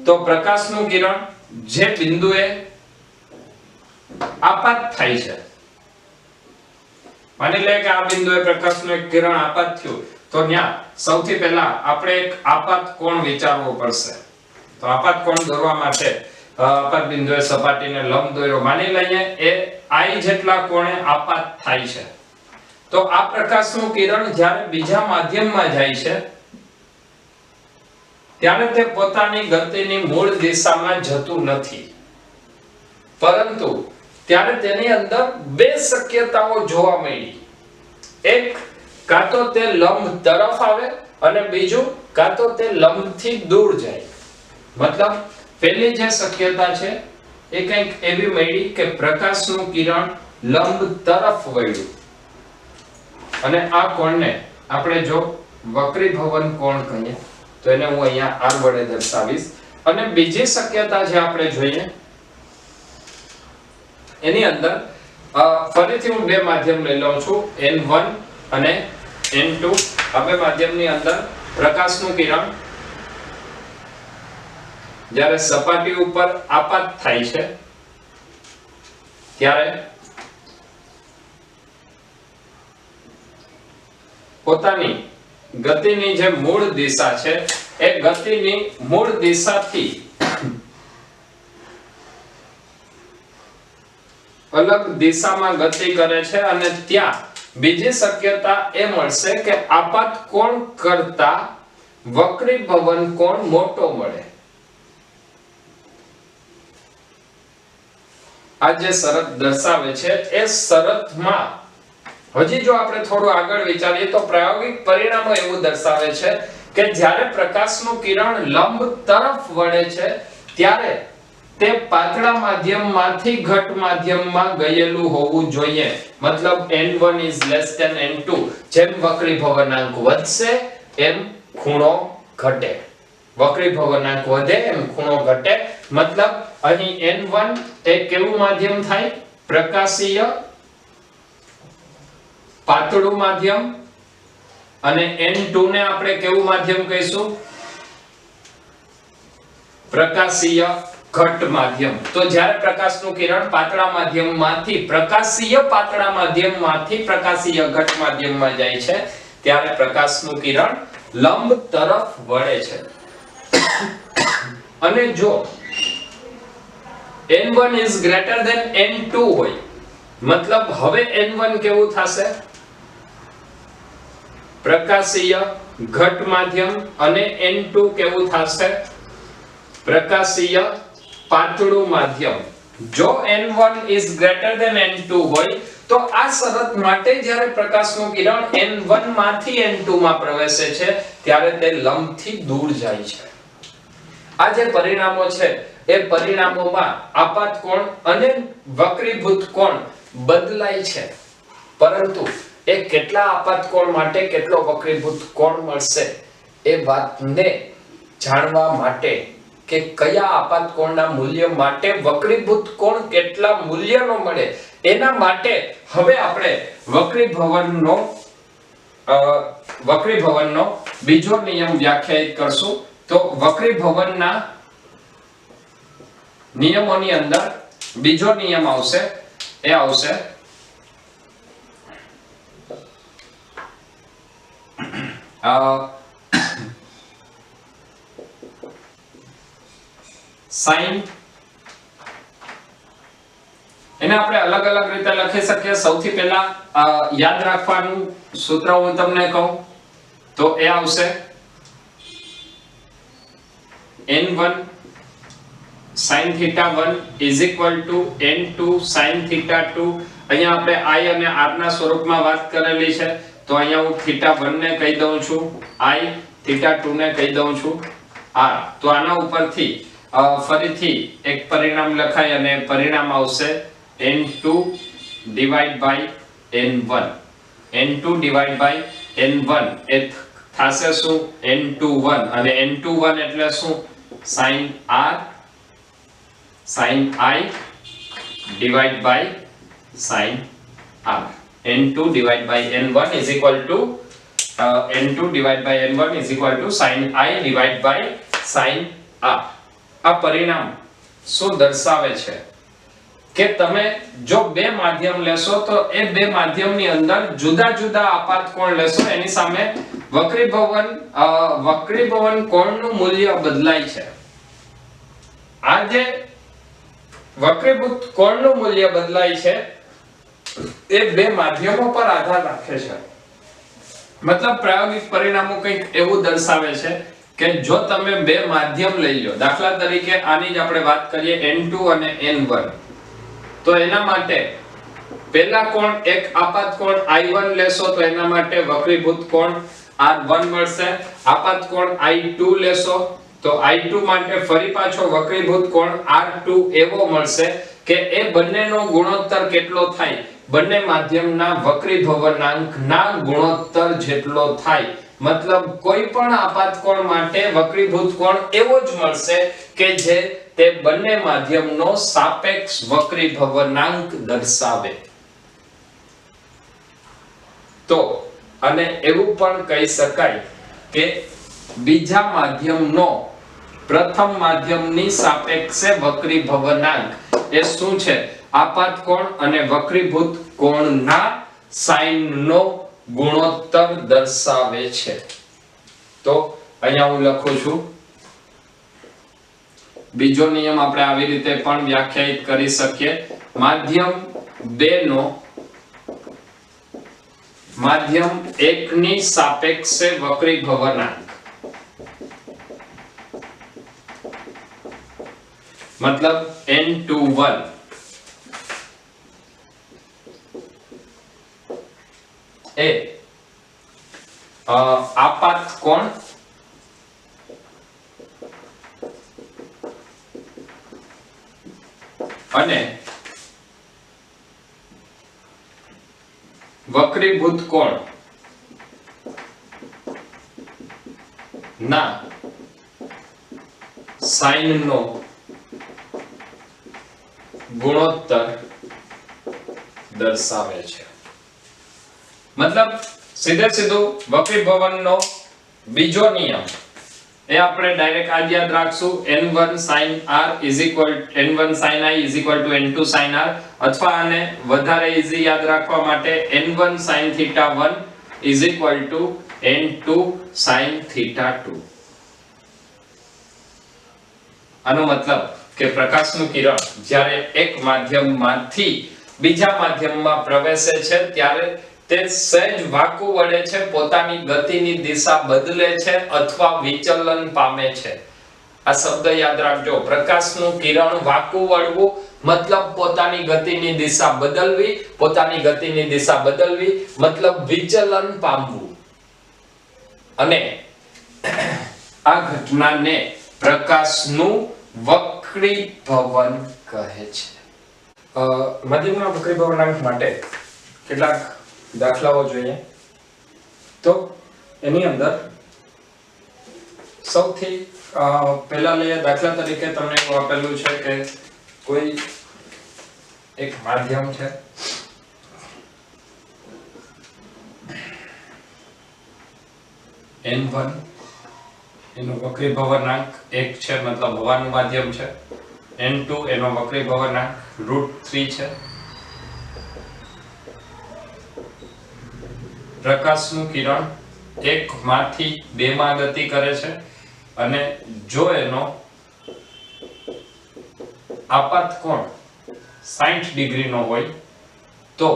તો પ્રકાશનું કિરણ જે બિંદુએ આપાત થાય છે, માની લઈએ કે આ બિંદુએ પ્રકાશનું એક કિરણ આપાત થયું તો ત્યાં સૌથી પહેલા આપણે એક આપાત કોણ વિચારવો પડશે. તો આપાત કોણ દોરવા માટે આપાત બિંદુએ સપાટીને લંબ દોર્યો. માની લઈએ એ I જેટલા કોણે આપાત થાય છે. તો આ પ્રકાશનું કિરણ જ્યારે બીજા માધ્યમમાં જાય છે ત્યારે તે પોતાની ગતિની મૂળ દિશામાં જતું નથી, પરંતુ ત્યારે તેની અંદર બે શક્યતાઓ જોવા મળી. એક, કાં તો તે લંબ તરફ આવે અને બીજું કાં તો તે લંબથી દૂર જાય. મતલબ પહેલી જે શક્યતા છે એ કંઈક એવી મળી કે પ્રકાશનું કિરણ લંબ તરફ વળ્યું અને આ કોણને આપણે જો વક્રીભવન કોણ કહીએ તો એને હું અહીંયા R વડે દર્શાવીશ. અને બીજી શક્યતા જે આપણે જોઈએ એની અંદર ફરીથી હું બે માધ્યમ લઈ લઉં છું n1 અને n2. આ બે માધ્યમની અંદર પ્રકાશનું કિરણ જ્યારે સપાટી ઉપર આપાત થાય છે ત્યારે પોતાની ગતિની જે મૂળ દિશા છે એ ગતિની મૂળ દિશાથી અલગ દિશામાં ગતિ કરે છે અને ત્યાં બીજી શક્યતા એ મળશે કે આપાત કોણ કરતા વક્રીભવન કોણ મોટો મળે. આ જે શરત દર્શાવે છે એ શરતમાં હજી જો આપણે થોડું આગળ વિચારીએ તો પ્રાયોગિક પરિણામો એવું દર્શાવે છે કે જ્યારે પ્રકાશનું કિરણ લંબ તરફ વળે છે ત્યારે તે પાતળા માધ્યમમાંથી ઘટ માધ્યમમાં ગયેલું હોવું જોઈએ. મતલબ n1 is less than n2. જેમ વક્રીભવનાંક વધશે એમ ખૂણો ઘટે. વક્રીભવનાંક વધે એમ ખૂણો ઘટે. મતલબ અહીં n1 એ કેવું માધ્યમ થાય? પ્રકાશીય પાતળું માધ્યમ. અને n2 ને આપણે કેવું માધ્યમ કહીશું? પ્રકાશીય ઘટ માધ્યમ. તો જ્યારે પ્રકાશનું કિરણ પાતળા માધ્યમમાંથી પ્રકાશીય પાતળા માધ્યમમાંથી પ્રકાશીય ઘટ માધ્યમમાં જાય છે ત્યારે પ્રકાશનું કિરણ લંબ તરફ વળે છે. અને જો n1 is greater than n2 હોય, મતલબ હવે n1 કેવું થશે? પ્રકાશીય ઘટ માધ્યમ. અને n2 કેવું થશે? પ્રકાશીય પાતળું માધ્યમ. જો n1 is greater than n2 હોય તો આ શરત માટે જ્યારે પ્રકાશનું કિરણ n1 માંથી n2 માં પ્રવેશે છે ત્યારે તે લંબથી દૂર જાય છે. આ જે પરિણામો છે એ પરિણામોમાં આપાત કોણ અને વક્રીભૂત કોણ બદલાય છે, પરંતુ એ કેટલા આપાત કોણ માટે કેટલો વક્રીભૂત કોણ મળશે એ વાતને જાણવા માટે કે કયા આપાત કોણના મૂલ્ય માટે વક્રીભૂત કોણ કેટલા મૂલ્યનો મળે એના માટે હવે આપણે વક્રીભવનનો બીજો નિયમ વ્યાખ્યાયિત કરશું. તો વક્રીભવનના નિયમોની અંદર બીજો નિયમ આવશે, એ આવશે sin એને આપણે અલગ અલગ રીતે લખી શકીએ. સૌથી પહેલા યાદ રાખવાનું સૂત્ર હું તમને કહું તો એ આવશે n1 sin θ1 = n2 sin θ2. અહીંયા આપણે i અને r ના સ્વરૂપમાં વાત કરેલી છે, તો અહીંયા હું θ1 ને કહી દઉં છું i, θ2 ને કહી દઉં છું r. તો આના ઉપરથી ફરીથી એક પરિણામ લખાય અને પરિણામ આવશે n2 / n1. n2 / n1 એ થાશે શું? n21. અને n21 એટલે શું? sin r sin i / sin r. n2 / n1 n2 / n1 sin i / sin r. આ પરિણામ શું દર્શાવે છે કે તમે જો બે માધ્યમ લેશો તો એ બે માધ્યમની અંદર જુદા જુદા આપાત કોણ લેશો એની સામે વક્રીભવન કોણનું મૂલ્ય બદલાય છે. આ જે વક્રીભૂત કોણનું મૂલ્ય બદલાય છે એ બે માધ્યમો પર આધાર રાખે છે. મતલબ પ્રાયોગિક પરિણામો કંઈક એવું દર્શાવે છે કે જો તમે બે માધ્યમ લઈ લો, દાખલા તરીકે આની જ આપણે વાત કરીએ n2 અને n1, તો એના માટે પહેલા કોણ એક આપાત કોણ i1 લેશો તો એના માટે વક્રીભૂત કોણ r1 મળશે. આપાત કોણ i2 લેશો તો i2 માટે ફરી પાછો વક્રીભૂત કોણ r2 એવો મળશે કે એ બંનેનો ગુણોત્તર કેટલો થાય? બંને માધ્યમના વક્રીભવનાંકના ગુણોત્તર જેટલો થાય. મતલબ કોઈ પણ આપાત કોણ માટે વક્રીભૂત કોણ એવો જ મળશે કે જે તે બંને માધ્યમનો સાપેક્ષ વક્રીભવનાંક દર્શાવે. તો અને એવું પણ કહી શકાય કે બીજા માધ્યમનો પ્રથમ માધ્યમની સાપેક્ષે વક્રીભવનાંક એ શું છે? આપાત કોણ અને વક્રીભૂત કોણના સાઇનનો ગુણોત્તર દર્શાવે છે. તો અહીંયા હું લખું છું બીજો નિયમ આપણે આવી રીતે પણ વ્યાખ્યાયિત કરી શકીએ. માધ્યમ 2 નો માધ્યમ 1 ની સાપેક્ષે વક્રીભવનાંક, મતલબ n21 એ આપાત કોણ અને વક્રીભૂત કોણ ના સાઇન નો ગુણોત્તર દર્શાવે છે. મતલબ સીધે સીધું વક્રીભવનનો બીજો નિયમ એ આપણે ડાયરેક્ટ આજ યાદ રાખશું n1 sin r n1 sin i n2 sin r, અથવા આને વધારે ઈઝી યાદ રાખવા માટે n1 sin θ1 n2 sin θ2. આનો મતલબ કે પ્રકાશનું કિરણ જ્યારે એક માધ્યમમાંથી બીજા માધ્યમમાં પ્રવેશે છે ત્યારે તે સહેજ વાંકું વળે છે, પોતાની ગતિની દિશા બદલે છે અથવા વિચલન પામે છે. આ શબ્દ યાદ રાખજો, પ્રકાશનું કિરણ વાંકું વળવું મતલબ પોતાની ગતિની દિશા બદલવી, પોતાની ગતિની દિશા બદલવી મતલબ વિચલન પામવું. અને આ ઘટનાને પ્રકાશનું વક્રીભવન કહે છે. માધ્યમના વક્રીભવનાંક માટે કેટલાક દાખલાઓ જોઈએ. તો એની અંદર સૌથી પહેલા લઈએ, દાખલા તરીકે તમને એવું આપેલું છે કે કોઈ એક માધ્યમ છે n1, એનો વક્રીભવનાંક 1 છે, મતલબ હવાનું માધ્યમ છે. n2 એનો વક્રીભવનાંક √3 છે. પ્રકાશનું કિરણ એક માંથી બે માં ગતિ કરે છે અને જો એનો આપાત કોણ 60 ડિગ્રીનો હોય તો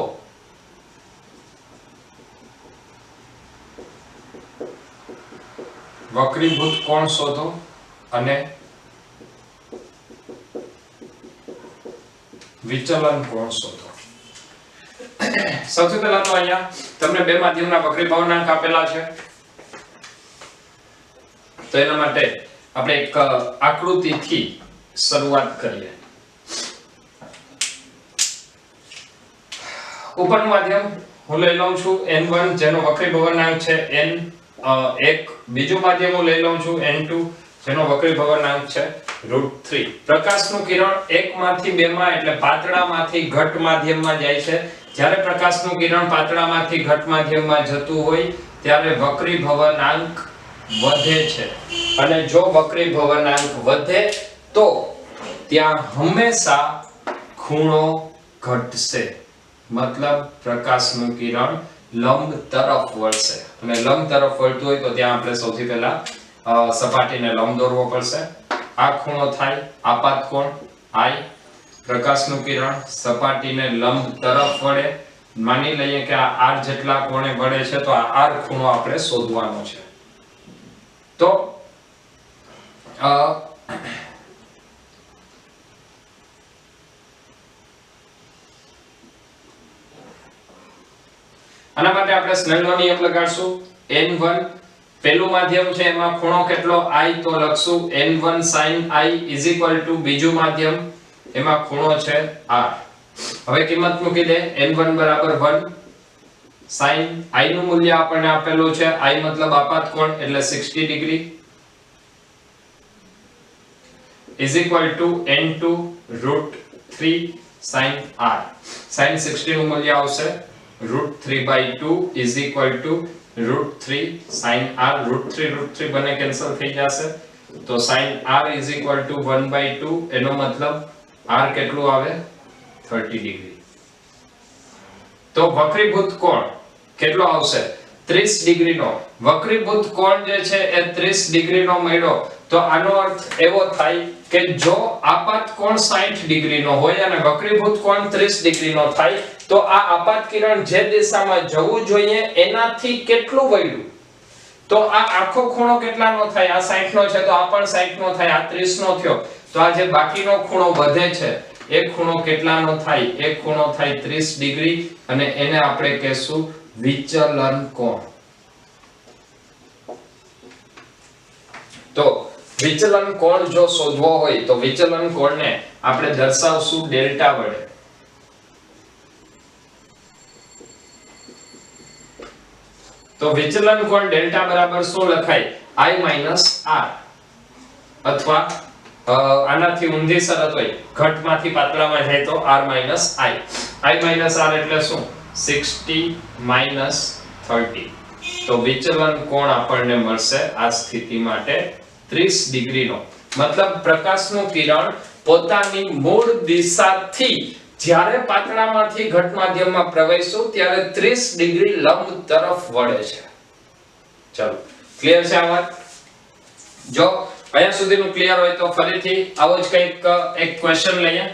વક્રીભૂત કોણ શોધો અને વિચલન કોણ શોધો. સૌથી પહેલા તો અહીંયા તમને બે માધ્યમના વક્રીભવનાંક આપેલા છે, તો એના માટે આપણે એક આકૃતિથી શરૂઆત કરીએ. ઉપરનું માધ્યમ હું લઈ લઉં છું n1 જેનો વક્રીભવનાંક છે n1, બીજું માધ્યમ હું લઈ લઉં છું n2 જેનો વક્રીભવનાંક છે √3. પ્રકાશનું કિરણ એકમાંથી બેમાં એટલે પાતળામાંથી ઘટ માધ્યમમાં જાય છે. જ્યારે પ્રકાશનું કિરણ પાતળામાંથી ઘટ માધ્યમમાં જતું હોય ત્યારે વક્રીભવનાંક વધે છે, અને જો વક્રીભવનાંક વધે તો ત્યાં હંમેશા ખૂણો ઘટશે. મતલબ પ્રકાશનું કિરણ લંબ તરફ વળશે, અને લંબ તરફ વળતું હોય તો ત્યાં આપણે સૌથી પહેલા સપાટીને લંબ દોરવો પડશે. આ ખૂણો થાય આપાત કોણ I. પ્રકાશનું કિરણ સપાટીને લંબ તરફ વળે, માની લઈએ કે આ r જેટલા કોણે વળે છે, તો આ r ખૂણો આપણે શોધવાનો છે. તો આના માટે આપણે સ્નેલનો નિયમ લગાડશું. n1 પહેલું માધ્યમ છે એમાં ખૂણો કેટલો I, તો લખશું n1 sin I બીજું માધ્યમ એમાં ખૂણો છે r. હવે કિંમત મૂકી દે. n1 બરાબર 1 sin I નું મૂલ્ય આપણને આપેલું છે, I મતલબ આપાત કોણ એટલે 60 degree n2 √3 sin r. sin 60 નું મૂલ્ય આવશે √3/2 √3 sin r. √3 બને કેન્સલ થઈ જશે, તો sin r 1/2. એનો મતલબ r કેટલું આવે 30 ડિગ્રી. તો વક્રીભૂત કોણ કેટલો આવશે 30 ડિગ્રીનો. વક્રીભૂત કોણ જે છે એ 30 ડિગ્રીનો મળ્યો, તો આનો અર્થ એવો થાય કે જો આપાત કોણ 60 ડિગ્રીનો હોય અને વક્રીભૂત કોણ 30 ડિગ્રીનો થાય, તો આ આપાત કિરણ જે દિશામાં જવું જોઈએ એનાથી કેટલું વળ્યું, તો આ આખો ખૂણો કેટલાનો થાય, આ 60 નો છે તો આ પણ 60 નો થાય, આ 30 નો થયો, તો આ જે બાકીનો ખૂણો વધે છે એ ખૂણો કેટલાનો થાય, એ ખૂણો થાય 30 ડિગ્રી, અને એને આપણે કહેશું વિચલન કોણ. તો વિચલન કોણ જો શોધવો હોય તો વિચલન કોણને આપણે દર્શાવશું ડેલ્ટા વડે. તો વિચલન કોણ ડેલ્ટા બરાબર શું લખાય I - r, અથવા આનાથી ઊંધી શરત હોય ઘટમાંથી પાતળામાં જાય તો r - I. I - r એટલે શું 60 - 30. તો વિચલન કોણ આપણને મળશે આ સ્થિતિ માટે 30 ડિગ્રીનો. મતલબ પ્રકાશનું કિરણ પોતાની મૂળ દિશાથી જ્યારે પાતળામાંથી ઘટ માધ્યમમાં પ્રવેશો ત્યારે 30 ડિગ્રી લંબ તરફ વળે છે. ચલો ક્લિયર છે આ વાત? જો અહીંયા સુધીનું ક્લિયર હોય તો ફરીથી આવો જ કંઈક એક ક્વેશ્ચન લઈએ.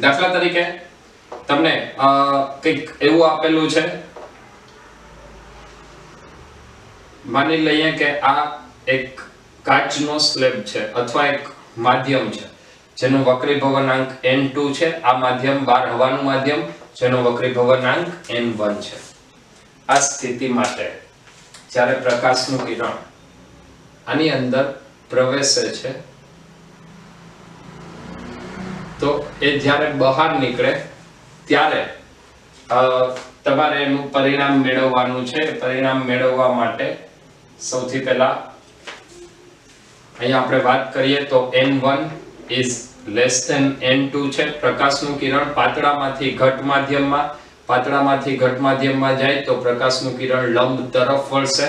દાખલા તરીકે તમને કંઈક એવું આપેલું છે, માની લઈએ કે આ એક કાચનો સ્લેબ છે અથવા એક માધ્યમ છે જેનો વક્રીભવનાંક n2 છે. આ માધ્યમ બહાર હવાનું માધ્યમ જેનો વક્રીભવનાંક n1 છે. આ સ્થિતિ માટે જ્યારે પ્રકાશનું કિરણ આની અંદર પ્રવેશે છે તો એ જ્યારે બહાર નીકળે ત્યારે તમારે એનું પરિણામ મેળવવાનું છે. પરિણામ મેળવવા માટે સૌથી પહેલા અહીંયા આપણે વાત કરીએ તો n1 is less than n2 છે. પ્રકાશનું કિરણ પાતળામાંથી ઘટ માધ્યમમાં જાય તો પ્રકાશનું કિરણ લંબ તરફ વળશે.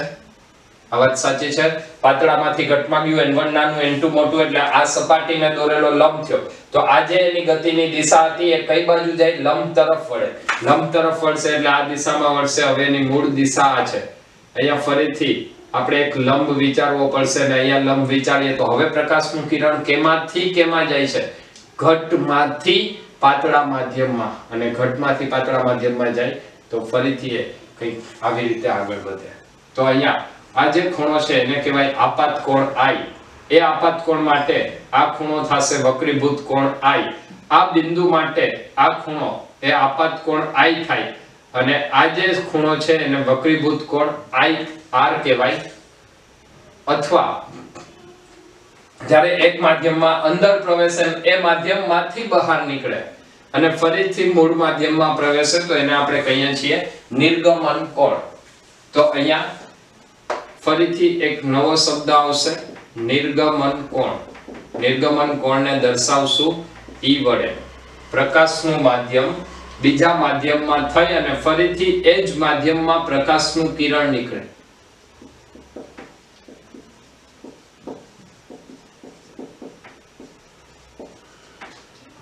આ વાત સાચી છે. પાતળામાંથી ઘટમાં ગયું, n1 નાનું n2 મોટું, એટલે આ સપાટીને દોરેલો લંબ થયો. તો આ જે એની ગતિની દિશા હતી એ કઈ બાજુ જાય? લંબ તરફ વળે. લંબ તરફ વળશે એટલે આ દિશામાં વળશે. હવે એની મૂળ દિશા આ છે. અહીંયા ફરીથી આપણે એક લંબ વિચારવો પડશે અને અહીંયા લંબ વિચારીએ તો હવે પ્રકાશનું કિરણ કેમાંથી કેમાં જાય છે? ઘટમાંથી પાતળા માધ્યમમાં, અને ઘટમાંથી પાતળા માધ્યમમાં જાય તો ફરીથી એ કંઈક આવી રીતે આગળ વધે. તો અહીંયા આ જે ખૂણો છે એને કહેવાય આપાત કોણ I. એ આપાત કોણ માટે આ ખૂણો થશે વક્રીભૂત કોણ I. આ બિંદુ માટે આ ખૂણો એ આપાત કોણ I થાય અને આ જે ખૂણો છે એને વક્રીભૂત કોણ IR કહેવાય. અથવા જ્યારે એક માધ્યમમાં અંદર પ્રવેશે એ માધ્યમમાંથી બહાર નીકળે અને ફરીથી મૂળ માધ્યમમાં પ્રવેશે તો એને આપણે કહીએ છીએ નિર્ગમન કોણ. તો અહીંયા ફરીથી એક નવો શબ્દ આવશે, નિર્ગમન કોણ. નિર્ગમન કોણને દર્શાવશું E વડે. પ્રકાશનું માધ્યમ બીજા માધ્યમમાં થઈ અને ફરીથી એ જ માધ્યમમાં પ્રકાશનું કિરણ નીકળે.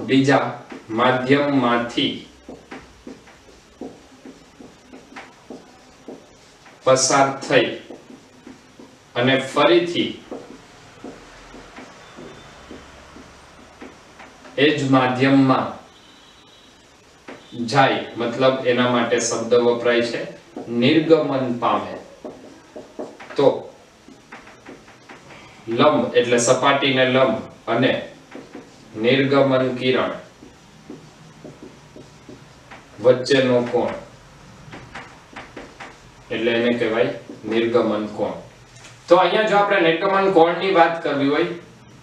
બીજા માધ્યમમાંથી પસાર થઈ અને ફરીથી એ જ માધ્યમમાં જાય, મતલબ એના માટે શબ્દ વપરાય છે નિર્ગમન પામે. તો લંબ એટલે સપાટીને લંબ અને નિર્ગમન કિરણ વચ્ચેનો કોણ એટલે એને કહેવાય નિર્ગમન કોણ. તો અહીંયા જો આપણે નિર્ગમન કોણની વાત કરવી હોય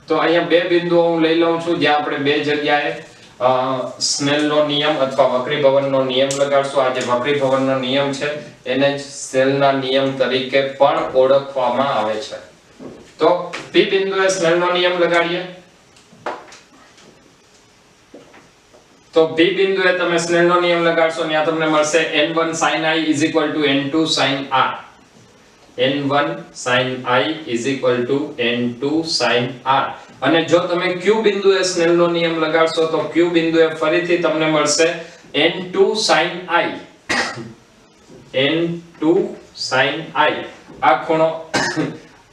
તો અહીંયા બે બિંદુઓ હું લઈ લઉં છું જ્યાં આપણે બે જગ્યાએ સ્નેલનો નિયમ અથવા વક્રીભવનનો નિયમ લગાડશું. આ જે વક્રીભવનનો નિયમ છે એને જ સ્નેલના નિયમ તરીકે પણ ઓળખવામાં આવે છે. તો P બિંદુએ સ્નેલનો નિયમ લગાડીએ તો P બિંદુએ તમે સ્નેલનો નિયમ લગાડશો ત્યાં તમને મળશે n1 sin I n2 sin R. n1 sin I n2 sin R. અને જો તમે Q બિંદુએ સ્નેલનો નિયમ લગાડશો તો Q બિંદુએ ફરીથી તમને મળશે n2 sin I. n2 sin I. આ ખૂણો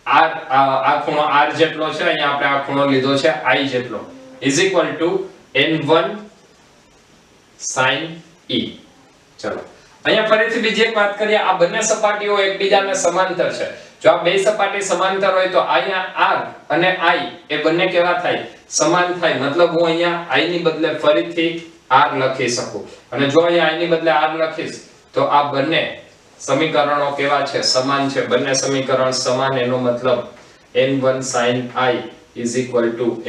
R, આ ખૂણો R જેટલો છે, અહીંયા આપણે આ ખૂણો લીધો છે I જેટલો, n1 sin E. ચલો અહીંયા ફરીથી બીજી એક વાત કરીએ. આ બંને સપાટીઓ એકબીજાને સમાંતર છે. જો આ બે સપાટી સમાંતર હોય તો અહીંયા R અને I એ બંને કેવા થાય? સમાન થાય. મતલબ હું અહીંયા I ની બદલે ફરીથી R લખી શકું અને જો અહીંયા I ની બદલે R લખીશ તો આ બંને સમીકરણો કેવા છે? સમાન છે. બંને સમીકરણ સમાન, એનો મતલબ n1 sin I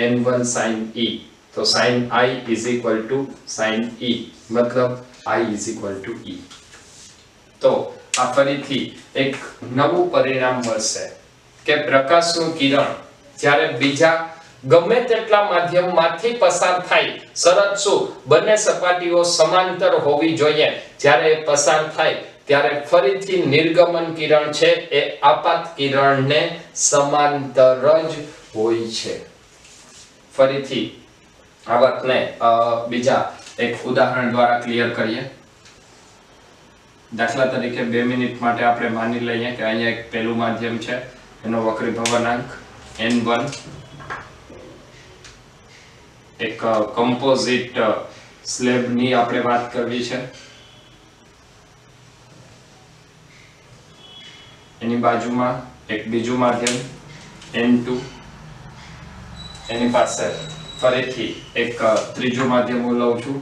n1 sin E. તો sin I sin E, મતલબ I E. તો આ ફરીથી એક નવું પરિણામ મળશે કે પ્રકાશનું કિરણ જ્યારે બીજા ગમે તેટલા માધ્યમમાંથી પસાર થાય, શરત શું? બંને સપાટીઓ સમાંતર હોવી જોઈએ. જ્યારે પસાર થાય ત્યારે ફરીથી નિર્ગમન કિરણ છે એ આપાત કિરણને સમાંતર જ હોય છે. ફરીથી આ વાતને બીજા એક ઉદાહરણ દ્વારા ક્લિયર કરીએ. દાખલા તરીકે 2 મિનિટ માટે આપણે માની લઈએ કે અહીંયા એક પહેલું માધ્યમ છે, એનો વક્રીભવનાંક n1, એક કમ્પોઝિટ સ્લેબની આપણે વાત કરવી છે. એની બાજુમાં એક બીજું માધ્યમ n2, એની પાસે ફરીથી એક ત્રીજું માધ્યમ હું લઉં છું.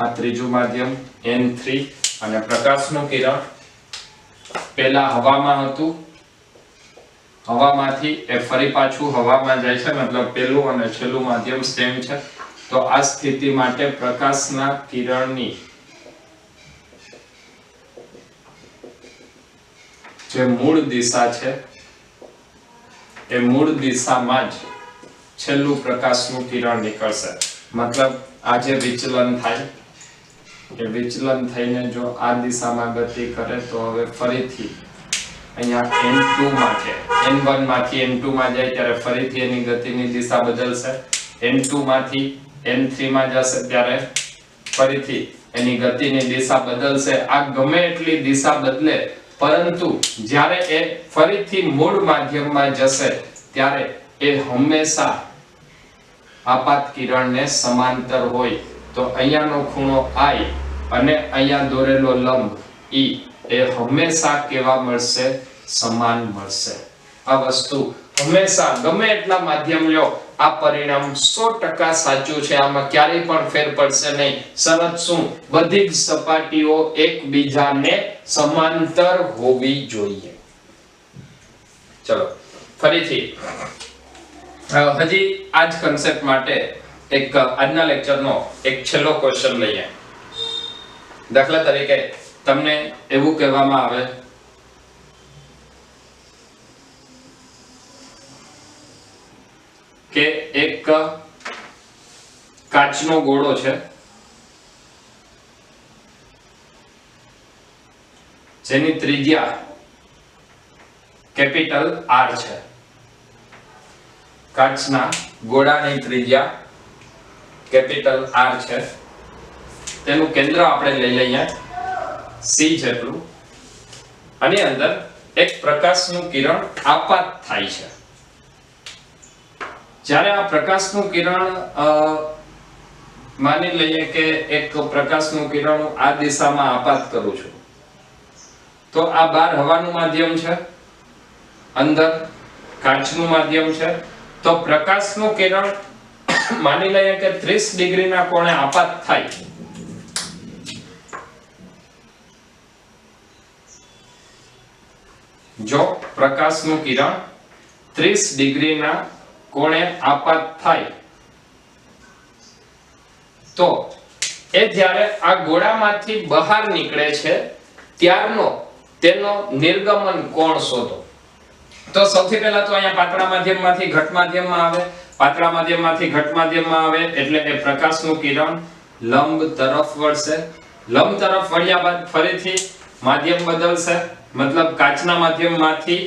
આ ત્રીજું માધ્યમ n3 અને પ્રકાશનું કિરણ પહેલા હવામાં હતું, હવામાંથી એ ફરી પાછું હવામાં જાય છે, મતલબ પહેલું અને છેલ્લું માધ્યમ સેમ છે. તો આ સ્થિતિ માટે પ્રકાશના કિરણની જે મૂળ દિશા છે એ મૂળ દિશામાં જ છેલ્લું પ્રકાશનું કિરણ નીકળશે. મતલબ આ જે વિચલન થાય એ વિચલન થઈને જો આ દિશામાં ગતિ કરે તો હવે ફરીથી અહીંયા n2 માટે n1 માંથી n2 માં જાય ત્યારે ફરીથી એની ગતિની દિશા બદલશે. n2 માંથી n3 માં જશે ત્યારે ફરીથી એની ગતિની દિશા બદલશે. આ ગમે એટલી દિશા બદલે પરંતુ જ્યારે એ ફરીથી મૂળ માધ્યમમાં જશે ત્યારે એ હંમેશા આપાત કિરણને સમાંતર હોય. તો અહીંયાનો ખૂણો I અને અહીંયા દોરેલો લંબ E એ હંમેશા કેવા મળશે? સમાન મળશે. આ વસ્તુ હંમેશા ગમે એટલા માધ્યમ લ્યો આ પરિણામ 100% સાચું છે. આમાં ક્યારેય પણ ફેર પડશે નહીં. શરત શું? બધી જ સપાટીઓ એકબીજાને સમાંતર હોવી જોઈએ. ચલો ફરીથી હજી આ જ કન્સેપ્ટ માટે એક આજના લેક્ચરનો એક છેલ્લો ક્વેશ્ચન લઈએ. દાખલા તરીકે તમને એવું કહેવામાં આવે કે એક કાચનો ગોળો છે જેની ત્રિજ્યા કેપિટલ R છે. કાચના ગોળાની ત્રિજ્યા કેપિટલ R છે. તેનું કેન્દ્ર આપણે લઈ લઈએ C જેટલું. આની અંદર એક પ્રકાશનું કિરણ આપાત થાય છે. જ્યારે આ પ્રકાશનું કિરણ માની લઈએ કે એક પ્રકાશનું કિરણ આ દિશામાં આપાત કરું છું તો આ બહાર હવાનું માધ્યમ છે, અંદર કાચનું માધ્યમ છે. તો પ્રકાશનું કિરણ માની લઈએ કે 30 ડિગ્રીના કોણે આપાત થાય. જો પ્રકાશનું કિરણ 30 ડિગ્રીના કોણે આપાત થાય તો એ જ્યારે આ ગોળામાંથી બહાર નીકળે છે ત્યારનો તેનો નિર્ગમન કોણ શોધો. તો સૌથી પહેલા તો અહીંયા પાતળા માધ્યમમાંથી ઘટ માધ્યમમાં આવે. પાતળા માધ્યમમાંથી ઘટ માધ્યમમાં આવે એટલે એ પ્રકાશનું કિરણ લંબ તરફ વળશે. લંબ તરફ વળ્યા બાદ ફરીથી માધ્યમ બદલશે. મતલબ કાચના માધ્યમમાંથી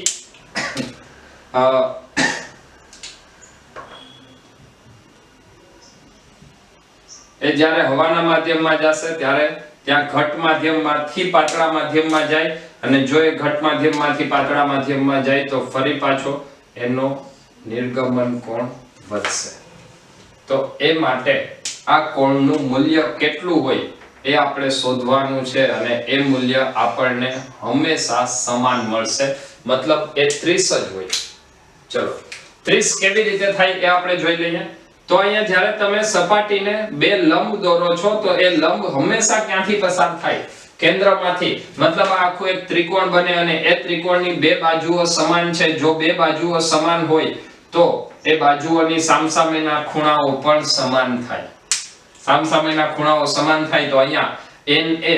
એ જ્યારે હવાના માધ્યમમાં જશે ત્યારે ત્યાં ઘટ માધ્યમમાંથી પાતળા માધ્યમમાં જાય અને જો એ ઘટ માધ્યમમાંથી પાતળા માધ્યમમાં જાય તો ફરી પાછો એનો નિર્ગમન કોણ વધશે. તો એ માટે આ કોણનું મૂલ્ય કેટલું હોય એ આપણે શોધવાનું છે અને એ મૂલ્ય આપણને હંમેશા સમાન મળશે. મતલબ એ 30 જ હોય. ચલો 30 કેવી રીતે થાય એ આપણે જોઈ લઈએ. તો અહીંયા જ્યારે તમે સપાટીને બે લંબ દોરો છો તો એ લંબ હંમેશા ક્યાંથી પસાર થાય? કેન્દ્રમાંથી. મતલબ આ આખું એક ત્રિકોણ બને અને એ ત્રિકોણની બે બાજુઓ સમાન છે. જો બે બાજુઓ સમાન હોય તો એ બાજુઓની સામસામેના ખૂણાઓ પણ સમાન થાય. સામસામેના ખૂણાઓ સમાન થાય તો અહીંયા NA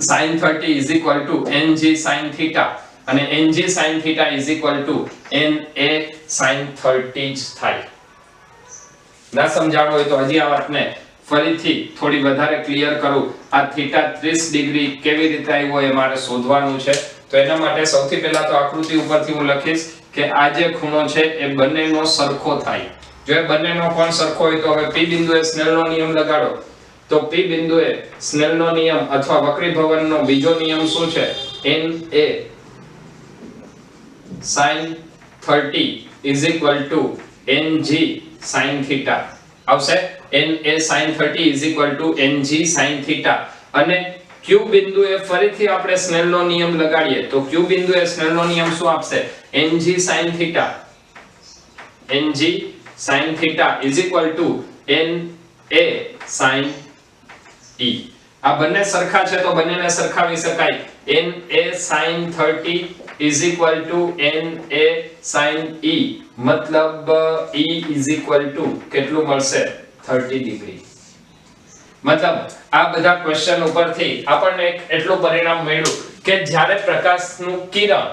sin 30 NG sin θ અને NG sin θ NA sin 30 જ થાય. ના સમજાણું હોય તો હજી આ વાતને ફરીથી થોડી વધારે ક્લિયર કરું. આ થીટા 30 ડિગ્રી કેવી રીતે આવ્યો એ મારે શોધવાનું છે. તો એના માટે સૌથી પહેલા તો આકૃતિ ઉપરથી હું લખીશ કે આ જે ખૂણો છે એ બંનેનો સરખો થાય. જો એ બંનેનો કોણ સરખો હોય તો હવે P બિંદુએ સ્નેલનો નિયમ લગાડો. તો P બિંદુએ સ્નેલનો નિયમ અથવા વક્રીભવનનો બીજો નિયમ શું છે? NA sin 30 NG sin θ આવશે. NA sin 30 NG sin θ અને Q બિંદુએ ફરીથી આપણે સ્નેલનો નિયમ લગાડીએ તો Q બિંદુએ સ્નેલનો નિયમ શું આપશે? NG sin θ NG sin θ NA sin E. આ બંને સરખા છે તો બંનેને સરખાવી શકાય. NA sin 30 NA sin E મતલબ E કેટલું મળશે? 30 ડિગ્રી. મતલબ આ બધા ક્વેશ્ચન ઉપરથી આપણને એક એટલું પરિણામ મળ્યું કે જ્યારે પ્રકાશનું કિરણ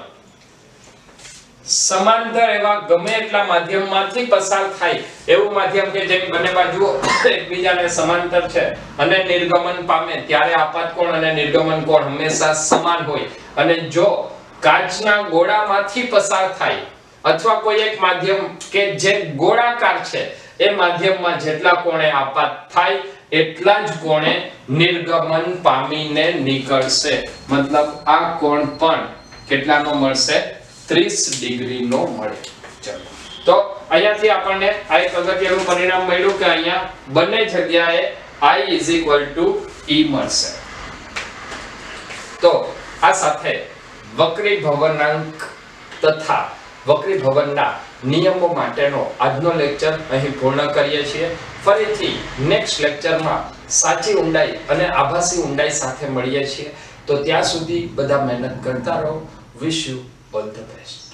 સમાંતર એવા ગમે એટલા માધ્યમમાંથી પસાર થાય એવું માધ્યમ કે જેની બંને બાજુઓ એકબીજાને સમાંતર છે અને નિર્ગમન પામે ત્યારે આપાત કોણ અને નિર્ગમન કોણ હંમેશા સમાન હોય. અને જો કાચના ગોળામાંથી પસાર થાય અથવા કોઈ એક માધ્યમ કે જે ગોળાકાર છે એ માધ્યમમાં જેટલા કોણે આપાત થાય એટલા જ કોણે નિર્ગમન પામીને નીકળશે, મતલબ આ કોણ પણ કેટલાનો મળશે 30 ડિગ્રીનો મળે. ચલો તો અહીંયાથી આપણને આ એક અગત્યનું પરિણામ મળ્યું કે અહીંયા બંને જગ્યાએ I = E મળશે. તો આ સાથે વક્રી ભવનાંક તથા વક્રી ભવનના નિયમો માટેનો આજનો લેક્ચર અહીં પૂર્ણ કરીએ છીએ. ફરીથી નેક્સ્ટ લેક્ચરમાં સાચી ઊંડાઈ અને આભાસી ઊંડાઈ સાથે મળીએ છીએ. તો ત્યાં સુધી બધા મહેનત કરતા રહો. Wish you all the best.